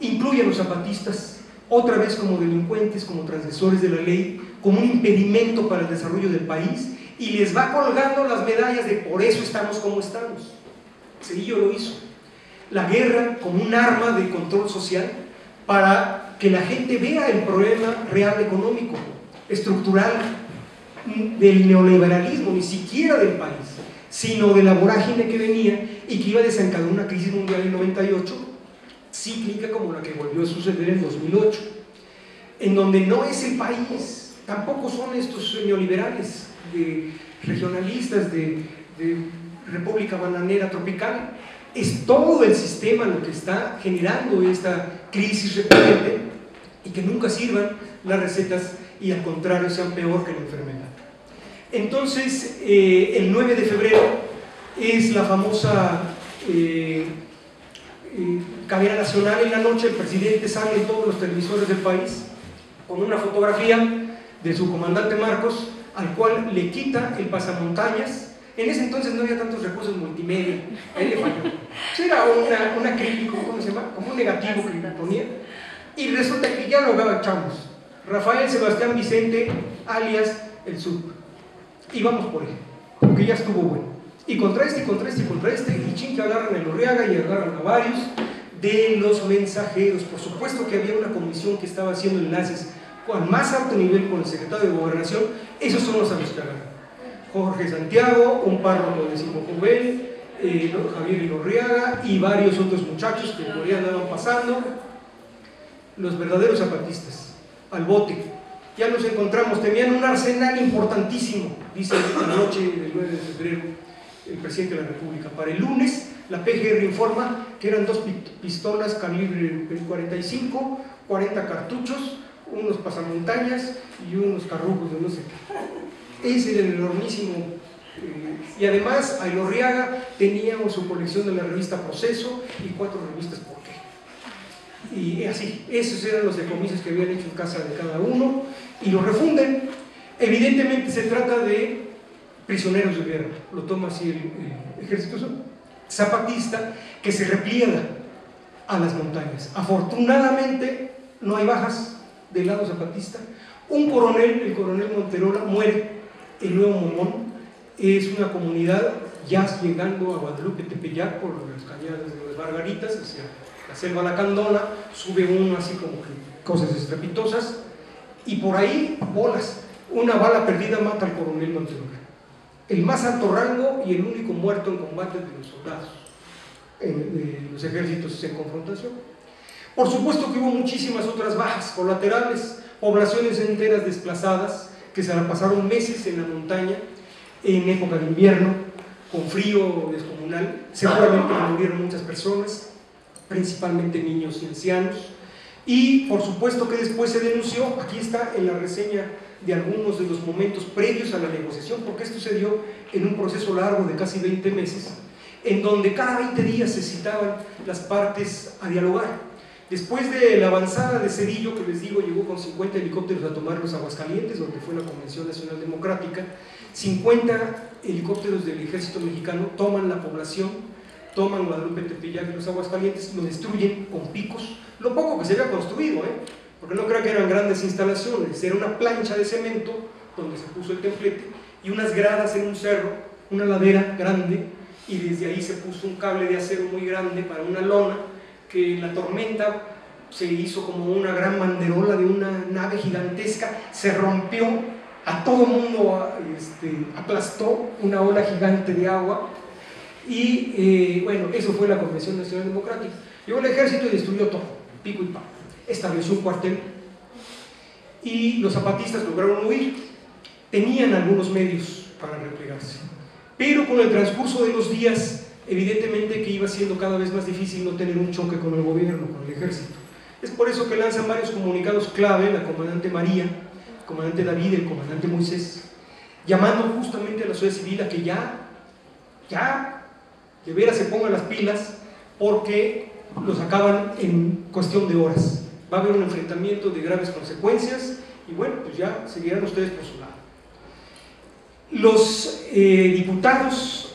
incluye a los zapatistas otra vez como delincuentes, como transgresores de la ley, como un impedimento para el desarrollo del país, y les va colgando las medallas de por eso estamos como estamos. Zedillo lo hizo. La guerra como un arma de control social para que la gente vea el problema real económico, estructural del neoliberalismo, ni siquiera del país, sino de la vorágine que venía y que iba a desencadenar una crisis mundial en 98, cíclica como la que volvió a suceder en 2008, en donde no es el país tampoco son estos neoliberales, regionalistas de República Bananera Tropical. Es todo el sistema lo que está generando esta crisis recurrente y que nunca sirvan las recetas y al contrario sean peor que la enfermedad. Entonces, el 9 de febrero es la famosa cadena nacional. En la noche el presidente sale en todos los televisores del país con una fotografía de su comandante Marcos, al cual le quita el pasamontañas. En ese entonces no había tantos recursos multimedia, a él le falló. Era una crítica, ¿cómo se llama? Como un negativo que le ponía. Y resulta que ya lo agachamos. Rafael Sebastián Vicente, alias el Sub. Y vamos por él, porque ya estuvo bueno. Y contra este, y contra este, y contra este, y chin que agarran a Elorriaga y agarran a varios de los mensajeros. Por supuesto que había una comisión que estaba haciendo enlaces al más alto nivel con el secretario de Gobernación. Esos son los a los que agarran. Jorge Santiago, un párroco de Simón Jovel, Javier Elorriaga y varios otros muchachos que por ahí andaban pasando. Los verdaderos zapatistas, al bote. Ya nos encontramos, tenían un arsenal importantísimo, dice la noche del 9 de febrero el presidente de la República. Para el lunes, la PGR informa que eran 2 pistolas calibre 45, 40 cartuchos, unos pasamontañas y unos carrujos de no sé qué. Ese era el enormísimo. Y además, a Elorriaga teníamos su colección de la revista Proceso y 4 revistas ¿Por qué? Y así, esos eran los decomisos que habían hecho en casa de cada uno y lo refunden. Evidentemente se trata de prisioneros de guerra, lo toma así el ejército zapatista, que se repliega a las montañas. Afortunadamente no hay bajas del lado zapatista. Un coronel, el coronel Monterola, muere en Nuevo Momón. Es una comunidad ya llegando a Guadalupe Tepeyac por las cañadas de las Margaritas hacia la selva lacandona. Sube uno así como que cosas estrepitosas y por ahí bolas. Una bala perdida mata al coronel Monterola, el más alto rango y el único muerto en combate de los soldados de los ejércitos en confrontación. Por supuesto que hubo muchísimas otras bajas colaterales, poblaciones enteras desplazadas que se la pasaron meses en la montaña en época de invierno, con frío descomunal. Seguramente murieron muchas personas, principalmente niños y ancianos. Y por supuesto que después se denunció, aquí está en la reseña de algunos de los momentos previos a la negociación, porque esto se dio en un proceso largo de casi 20 meses, en donde cada 20 días se citaban las partes a dialogar. Después de la avanzada de Cedillo, que les digo, llegó con 50 helicópteros a tomar los Aguascalientes, donde fue la Convención Nacional Democrática. 50 helicópteros del ejército mexicano toman la población, toman Guadalupe Tepeyac y los Aguascalientes, lo destruyen con picos, lo poco que se había construido, porque no creo que eran grandes instalaciones, era una plancha de cemento donde se puso el templete y unas gradas en un cerro, una ladera grande, y desde ahí se puso un cable de acero muy grande para una lona que en la tormenta se hizo como una gran banderola de una nave gigantesca, se rompió, a todo mundo aplastó una ola gigante de agua y bueno, eso fue la Convención Nacional Democrática. Llegó el ejército y destruyó todo, pico y palo, estableció un cuartel y los zapatistas lograron huir. Tenían algunos medios para replegarse, pero con el transcurso de los días evidentemente que iba siendo cada vez más difícil no tener un choque con el gobierno, con el ejército. Es por eso que lanzan varios comunicados clave, la comandante María, el comandante David, el comandante Moisés, llamando justamente a la sociedad civil a que ya de veras se pongan las pilas, porque los acaban en cuestión de horas. Va a haber un enfrentamiento de graves consecuencias y bueno, pues ya seguirán ustedes por su lado. Los diputados,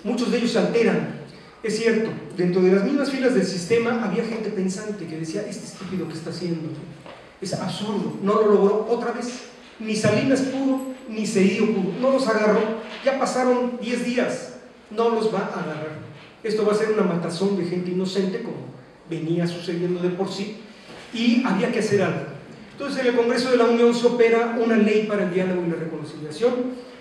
muchos de ellos se alteran. Es cierto, dentro de las mismas filas del sistema había gente pensante que decía, este estúpido que está haciendo es absurdo, no lo logró otra vez, ni Salinas pudo, ni Cedillo pudo, no los agarró, ya pasaron 10 días, no los va a agarrar. Esto va a ser una matazón de gente inocente, como venía sucediendo de por sí, y había que hacer algo. Entonces en el Congreso de la Unión se opera una ley para el diálogo y la reconciliación,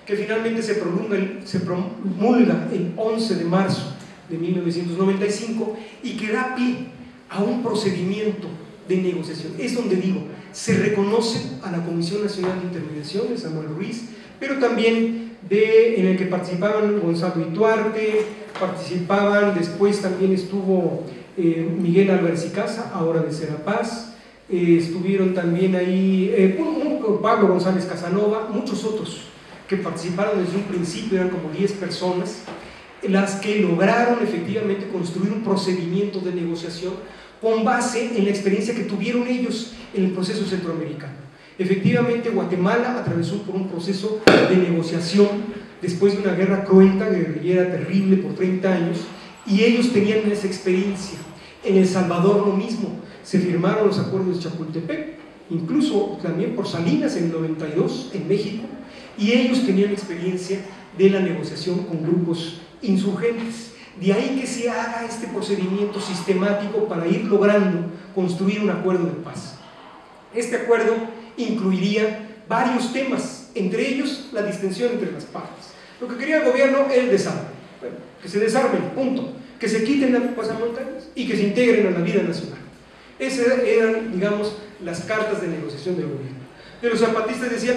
que finalmente se promulga el 11 de marzo de 1995 y que da pie a un procedimiento de negociación. Es donde digo, se reconoce a la Comisión Nacional de Intermediación de Samuel Ruiz, pero también en el que participaban Gonzalo Ituarte, participaban, después también estuvo Miguel Álvarez y Casa, ahora de Serapaz, estuvieron también ahí Pablo González Casanova, muchos otros que participaron desde un principio, eran como 10 personas, las que lograron efectivamente construir un procedimiento de negociación con base en la experiencia que tuvieron ellos en el proceso centroamericano. Efectivamente, Guatemala atravesó por un proceso de negociación después de una guerra cruenta, guerrillera terrible por 30 años, y ellos tenían esa experiencia. En El Salvador lo mismo, se firmaron los acuerdos de Chapultepec, incluso también por Salinas en el 92 en México, y ellos tenían experiencia de la negociación con grupos insurgentes. De ahí que se haga este procedimiento sistemático para ir logrando construir un acuerdo de paz. Este acuerdo incluiría varios temas, entre ellos la distensión entre las partes. Lo que quería el gobierno era el desarme, bueno, que se desarmen, punto, que se quiten las pasamontañas y que se integren a la vida nacional. Esas eran, digamos, las cartas de negociación del gobierno. De los zapatistas decían,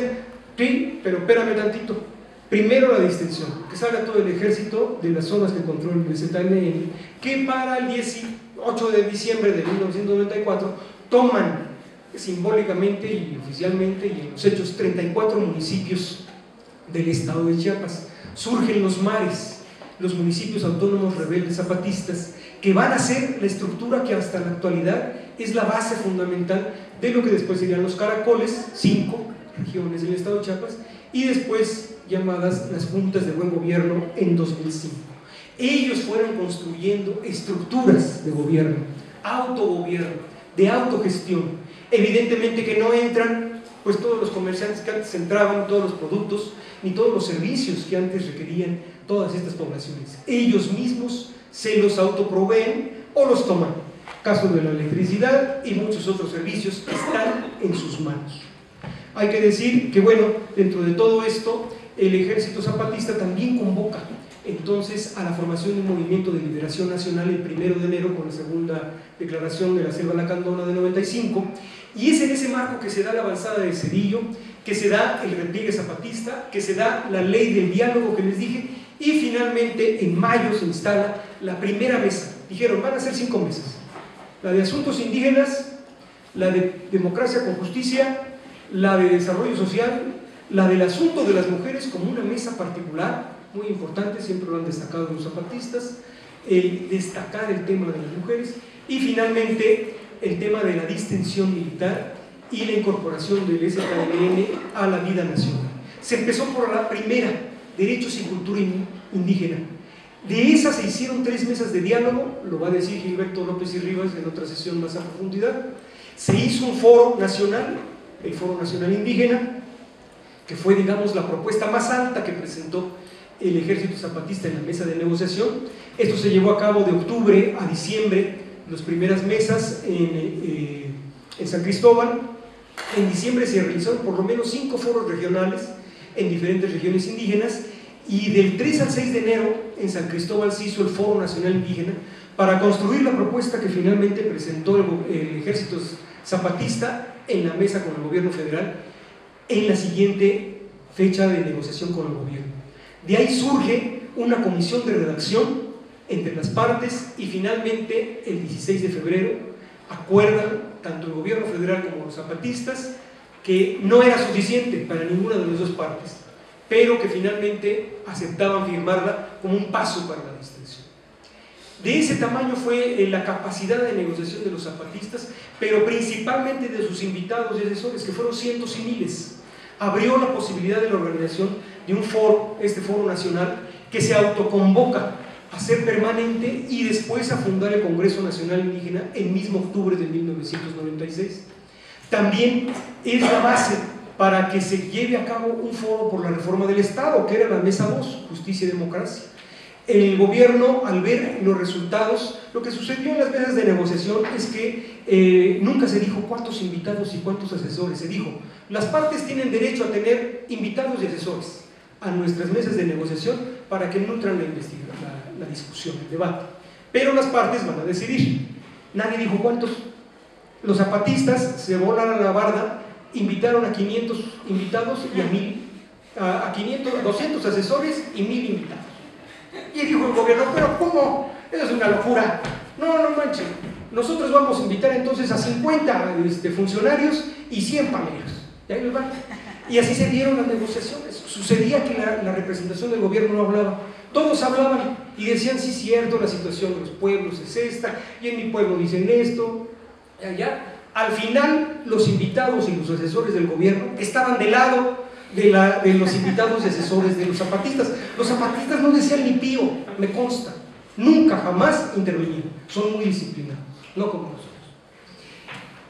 sí, pero espérame tantito, primero la distensión, que salga todo el ejército de las zonas que controla el ZLN, que para el 18 de diciembre de 1994 toman simbólicamente y oficialmente y en los hechos 34 municipios del estado de Chiapas. Surgen los mares, los municipios autónomos rebeldes zapatistas, que van a ser la estructura que hasta la actualidad es la base fundamental de lo que después serían los caracoles, 5 regiones del estado de Chiapas, y después llamadas las juntas de buen gobierno en 2005. Ellos fueron construyendo estructuras de gobierno, autogobierno, de autogestión. Evidentemente que no entran pues todos los comerciantes que antes entraban, todos los productos, ni todos los servicios que antes requerían todas estas poblaciones. Ellos mismos se los autoproveen o los toman. Caso de la electricidad y muchos otros servicios que están en sus manos. Hay que decir que, bueno, dentro de todo esto, el Ejército Zapatista también convoca entonces a la formación de un movimiento de liberación nacional el 1 de enero con la segunda declaración de la Selva Lacandona de 95, y es en ese marco que se da la avanzada de Zedillo, que se da el repliegue zapatista, que se da la ley del diálogo que les dije, y finalmente en mayo se instala la primera mesa. Dijeron, van a ser 5 mesas: la de asuntos indígenas, la de democracia con justicia, la de desarrollo social, la del asunto de las mujeres como una mesa particular, muy importante, siempre lo han destacado los zapatistas, el destacar el tema de las mujeres, y finalmente el tema de la distensión militar y la incorporación del ZLN a la vida nacional. Se empezó por la primera, derechos y cultura indígena. De esas se hicieron 3 mesas de diálogo, lo va a decir Gilberto López y Rivas en otra sesión más a profundidad. Se hizo un foro nacional, el Foro Nacional Indígena, que fue, digamos, la propuesta más alta que presentó el Ejército Zapatista en la mesa de negociación. Esto se llevó a cabo de octubre a diciembre, las primeras mesas en San Cristóbal. En diciembre se realizaron por lo menos 5 foros regionales en diferentes regiones indígenas, y del 3 al 6 de enero en San Cristóbal se hizo el Foro Nacional Indígena para construir la propuesta que finalmente presentó el Ejército Zapatista en la mesa con el gobierno federal en la siguiente fecha de negociación con el gobierno. De ahí surge una comisión de redacción entre las partes, y finalmente el 16 de febrero acuerdan tanto el gobierno federal como los zapatistas que no era suficiente para ninguna de las dos partes, pero que finalmente aceptaban firmarla como un paso para la distensión. De ese tamaño fue la capacidad de negociación de los zapatistas, pero principalmente de sus invitados y asesores, que fueron cientos y miles. Abrió la posibilidad de la organización de un foro, este Foro Nacional, que se autoconvoca a ser permanente y después a fundar el Congreso Nacional Indígena en mismo octubre de 1996. También es la base para que se lleve a cabo un foro por la reforma del Estado, que era la Mesa 2, Justicia y Democracia. El gobierno, al ver los resultados, lo que sucedió en las mesas de negociación es que nunca se dijo cuántos invitados y cuántos asesores. Se dijo, las partes tienen derecho a tener invitados y asesores a nuestras mesas de negociación para que nutran la discusión, el debate, pero las partes van a decidir. Nadie dijo cuántos. Los zapatistas se volaron la barda, invitaron a 500 invitados y a 500, 200 asesores y 1000 invitados. Y dijo el gobierno, pero ¿cómo? Eso es una locura. No manchen. Nosotros vamos a invitar entonces a 50 funcionarios y 100 paneles. Y ahí los van. Y así se dieron las negociaciones. Sucedía que la representación del gobierno no hablaba. Todos hablaban y decían, sí, cierto, la situación de los pueblos es esta, y en mi pueblo dicen esto, y allá. Al final, los invitados y los asesores del gobierno estaban del lado de los invitados y asesores de los zapatistas. Los zapatistas no decían ni pío, me consta. Nunca, jamás intervenían. Son muy disciplinados, no como nosotros.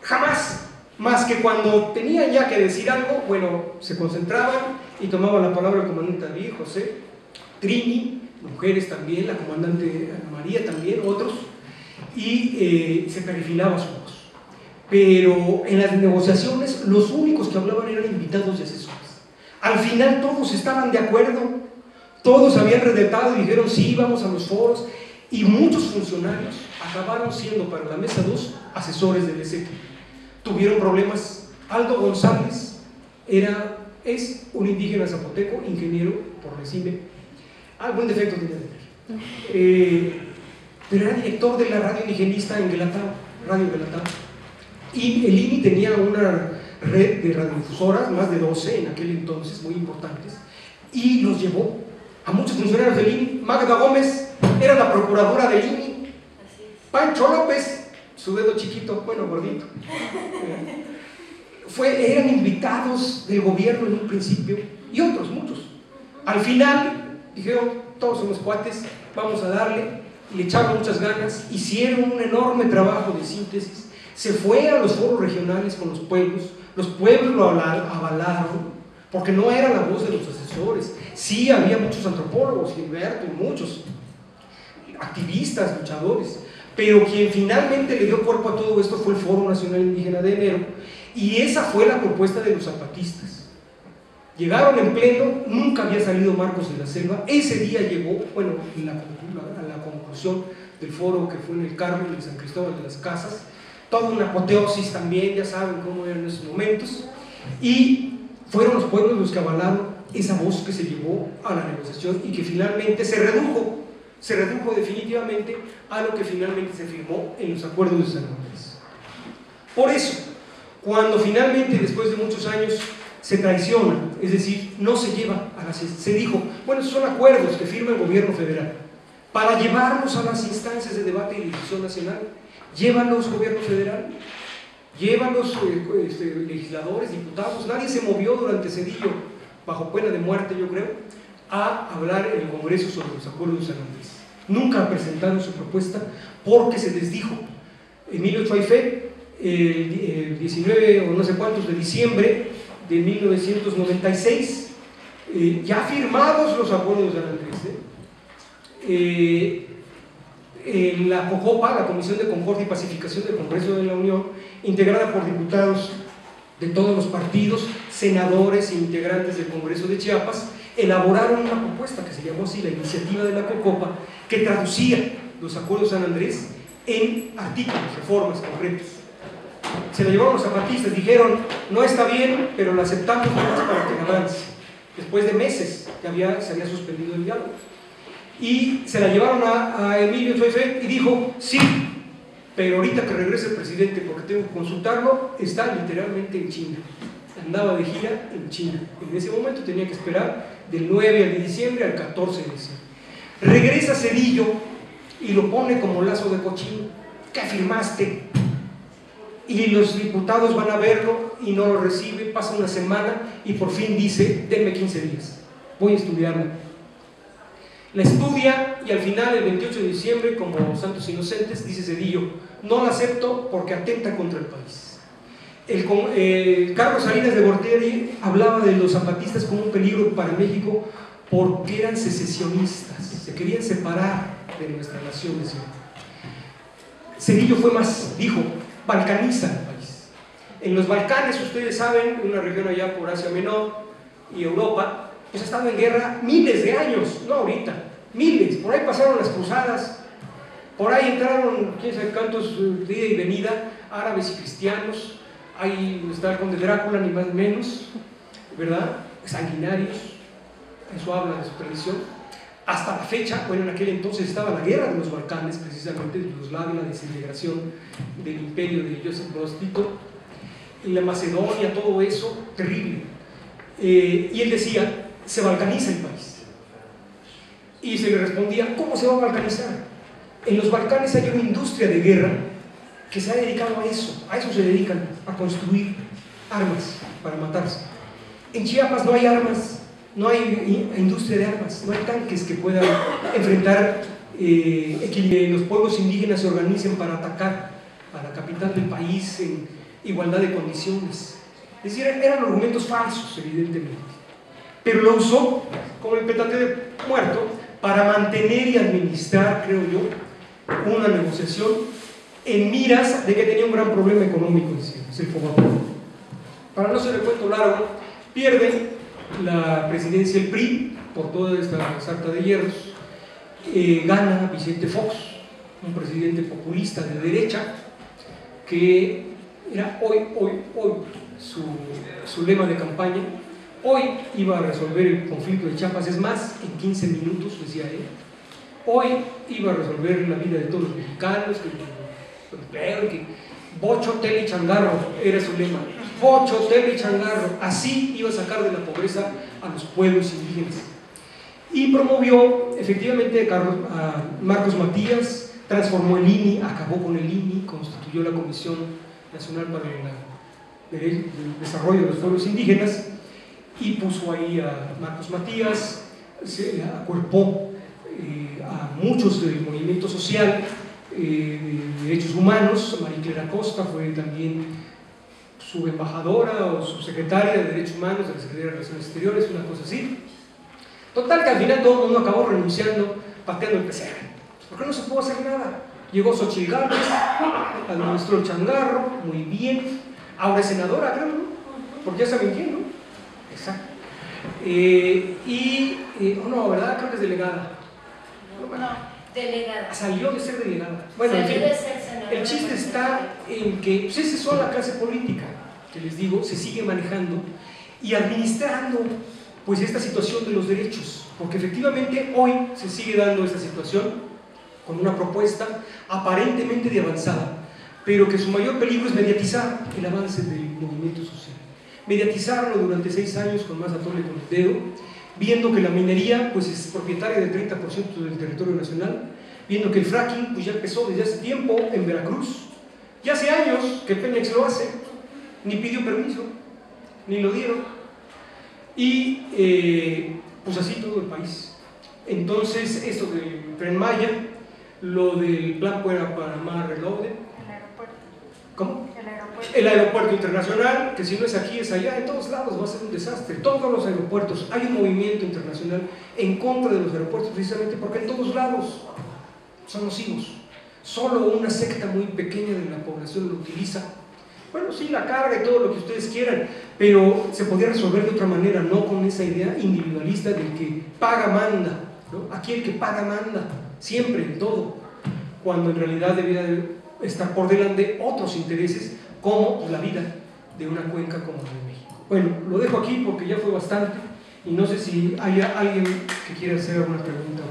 Jamás, más que cuando tenían ya que decir algo, bueno, se concentraban y tomaban la palabra el comandante David, José, Trini, mujeres también, la comandante Ana María también, otros, y se perfilaba su voz. Pero en las negociaciones los únicos que hablaban eran invitados y asesores. Al final todos estaban de acuerdo, todos habían redactado y dijeron sí, vamos a los foros, y muchos funcionarios acabaron siendo para la mesa 2 asesores del ESEC. Tuvieron problemas. Aldo González es un indígena zapoteco, ingeniero por RECIME, algún defecto tenía de tener, pero era director de la radio indigenista en Guelatao, Radio Guelatao. Y el INI tenía una red de radiodifusoras, más de 12 en aquel entonces, muy importantes, y los llevó a muchos funcionarios del INI. Magda Gómez era la procuradora del INI, Pancho López, su dedo chiquito, bueno, gordito, eran invitados del gobierno en un principio, y otros, muchos. Al final dijeron, todos somos cuates, vamos a darle, y le echaron muchas ganas, hicieron un enorme trabajo de síntesis. Se fue a los foros regionales con los pueblos lo avalaron, porque no era la voz de los asesores. Sí había muchos antropólogos, Gilberto y muchos activistas, luchadores, pero quien finalmente le dio cuerpo a todo esto fue el Foro Nacional Indígena de enero, y esa fue la propuesta de los zapatistas. Llegaron en pleno, nunca había salido Marcos de la Selva, ese día llegó, bueno, a la conclusión del foro que fue en el Carmen de San Cristóbal de las Casas, toda una apoteosis también, ya saben cómo eran esos momentos, y fueron los pueblos los que avalaron esa voz que se llevó a la negociación y que finalmente se redujo definitivamente a lo que finalmente se firmó en los acuerdos de San Andrés. Por eso, cuando finalmente, después de muchos años, se traiciona, es decir, no se lleva a las... Se dijo, bueno, son acuerdos que firma el gobierno federal para llevarnos a las instancias de debate y decisión nacional. Llévalos gobierno federal, llévalos legisladores, diputados. Nadie se movió durante Cedillo, bajo pena de muerte yo creo, a hablar en el Congreso sobre los acuerdos de San Andrés. Nunca presentaron su propuesta porque se les dijo. Emilio Chuaifé, el 19 o no sé cuántos de diciembre de 1996, ya firmados los acuerdos de San Andrés, la COCOPA, la Comisión de Concordia y Pacificación del Congreso de la Unión, integrada por diputados de todos los partidos, senadores e integrantes del Congreso de Chiapas, elaboraron una propuesta que se llamó así, la iniciativa de la COCOPA, que traducía los acuerdos de San Andrés en artículos, reformas concretos. Se la llevaron los zapatistas, dijeron, no está bien, pero la aceptamos para que avance. Después de meses que se había suspendido el diálogo. Y se la llevaron a Emilio Chuaifé y dijo, sí, pero ahorita que regrese el presidente, porque tengo que consultarlo, está literalmente en China. Andaba de gira en China. En ese momento tenía que esperar del 9 de diciembre al 14 de diciembre. Regresa Cedillo y lo pone como lazo de cochino. ¿Qué firmaste? Y los diputados van a verlo y no lo recibe, pasa una semana y por fin dice, denme 15 días, voy a estudiarlo. La estudia y al final, el 28 de diciembre, como santos inocentes, dice Cedillo, no la acepto porque atenta contra el país. Carlos Salinas de Gortari hablaba de los zapatistas como un peligro para México porque eran secesionistas, se querían separar de nuestra nación. Cedillo fue más, dijo, balcaniza el país. En los Balcanes, ustedes saben, una región allá por Asia Menor y Europa, pues ha estado en guerra miles de años, no ahorita, miles. Por ahí pasaron las cruzadas, por ahí entraron quién sabe cuántos de ida y venida árabes y cristianos, ahí está el conde Drácula, ni más ni menos, ¿verdad? Sanguinarios, eso habla de su tradición. Hasta la fecha, bueno, en aquel entonces estaba la guerra de los Balcanes, precisamente de Yugoslavia, la desintegración del imperio de Joseph Broz Tito, y la Macedonia, todo eso, terrible. Y él decía, se balcaniza el país. Y se le respondía, ¿cómo se va a balcanizar? En los Balcanes hay una industria de guerra que se ha dedicado a eso se dedican, a construir armas para matarse. En Chiapas no hay armas, no hay industria de armas, no hay tanques que puedan enfrentar, que los pueblos indígenas se organicen para atacar a la capital del país en igualdad de condiciones. Es decir, eran argumentos falsos, evidentemente, pero lo usó como el petate de muerto para mantener y administrar, creo yo, una negociación en miras de que tenía un gran problema económico, es el Fobaproa. Para no ser el cuento largo, pierde la presidencia del PRI por toda esta sarta de hierros, gana Vicente Fox, un presidente populista de derecha, que era hoy su lema de campaña. Hoy iba a resolver el conflicto de Chiapas, es más, en 15 minutos, decía él. Hoy iba a resolver la vida de todos los mexicanos, que bocho, tele y changarro era su lema. Bocho, tele y changarro. Así iba a sacar de la pobreza a los pueblos indígenas. Y promovió efectivamente a Marcos Matías, transformó el INI, acabó con el INI, constituyó la Comisión Nacional para el Desarrollo de los Pueblos Indígenas y puso ahí a Marcos Matías, se acuerpó a muchos del movimiento social de derechos humanos. María Clara Costa fue también su embajadora o subsecretaria de Derechos Humanos de la Secretaría de Relaciones Exteriores, una cosa así. Total que al final todo el mundo acabó renunciando, pateando el PCR, porque no se pudo hacer nada. Llegó Xochitl Gálvez, administró el changarro, muy bien, ahora es senadora, creo, ¿no? Porque ya saben quién, ¿no? Exacto. No, ¿verdad? Creo que es delegada. No, delegada. Salió de ser delegada. Bueno, Salió en fin, de ser senadora. el chiste está en que pues esa es la clase política que les digo, se sigue manejando y administrando pues esta situación de los derechos, porque efectivamente hoy se sigue dando esta situación con una propuesta aparentemente de avanzada, pero que su mayor peligro es mediatizar el avance del movimiento social, mediatizarlo durante 6 años con más atole con el dedo, viendo que la minería pues es propietaria del 30% del territorio nacional, viendo que el fracking pues ya empezó desde hace tiempo en Veracruz, ya hace años que Pemex lo hace, ni pidió permiso, ni lo dieron, y pues así todo el país. Entonces esto del Tren Maya, lo del plan Panamá Reloaded, El aeropuerto. ¿cómo? El aeropuerto. El aeropuerto internacional, que si no es aquí es allá, en todos lados va a ser un desastre. Todos los aeropuertos, hay un movimiento internacional en contra de los aeropuertos precisamente porque en todos lados son nocivos. Solo una secta muy pequeña de la población lo utiliza. Bueno, sí, la carga y todo lo que ustedes quieran, pero se podría resolver de otra manera, no con esa idea individualista del que paga manda, ¿no? Aquí el que paga manda, siempre, en todo, cuando en realidad debería de estar por delante otros intereses, como la vida de una cuenca como la de México. Bueno, lo dejo aquí porque ya fue bastante, y no sé si hay alguien que quiera hacer alguna pregunta.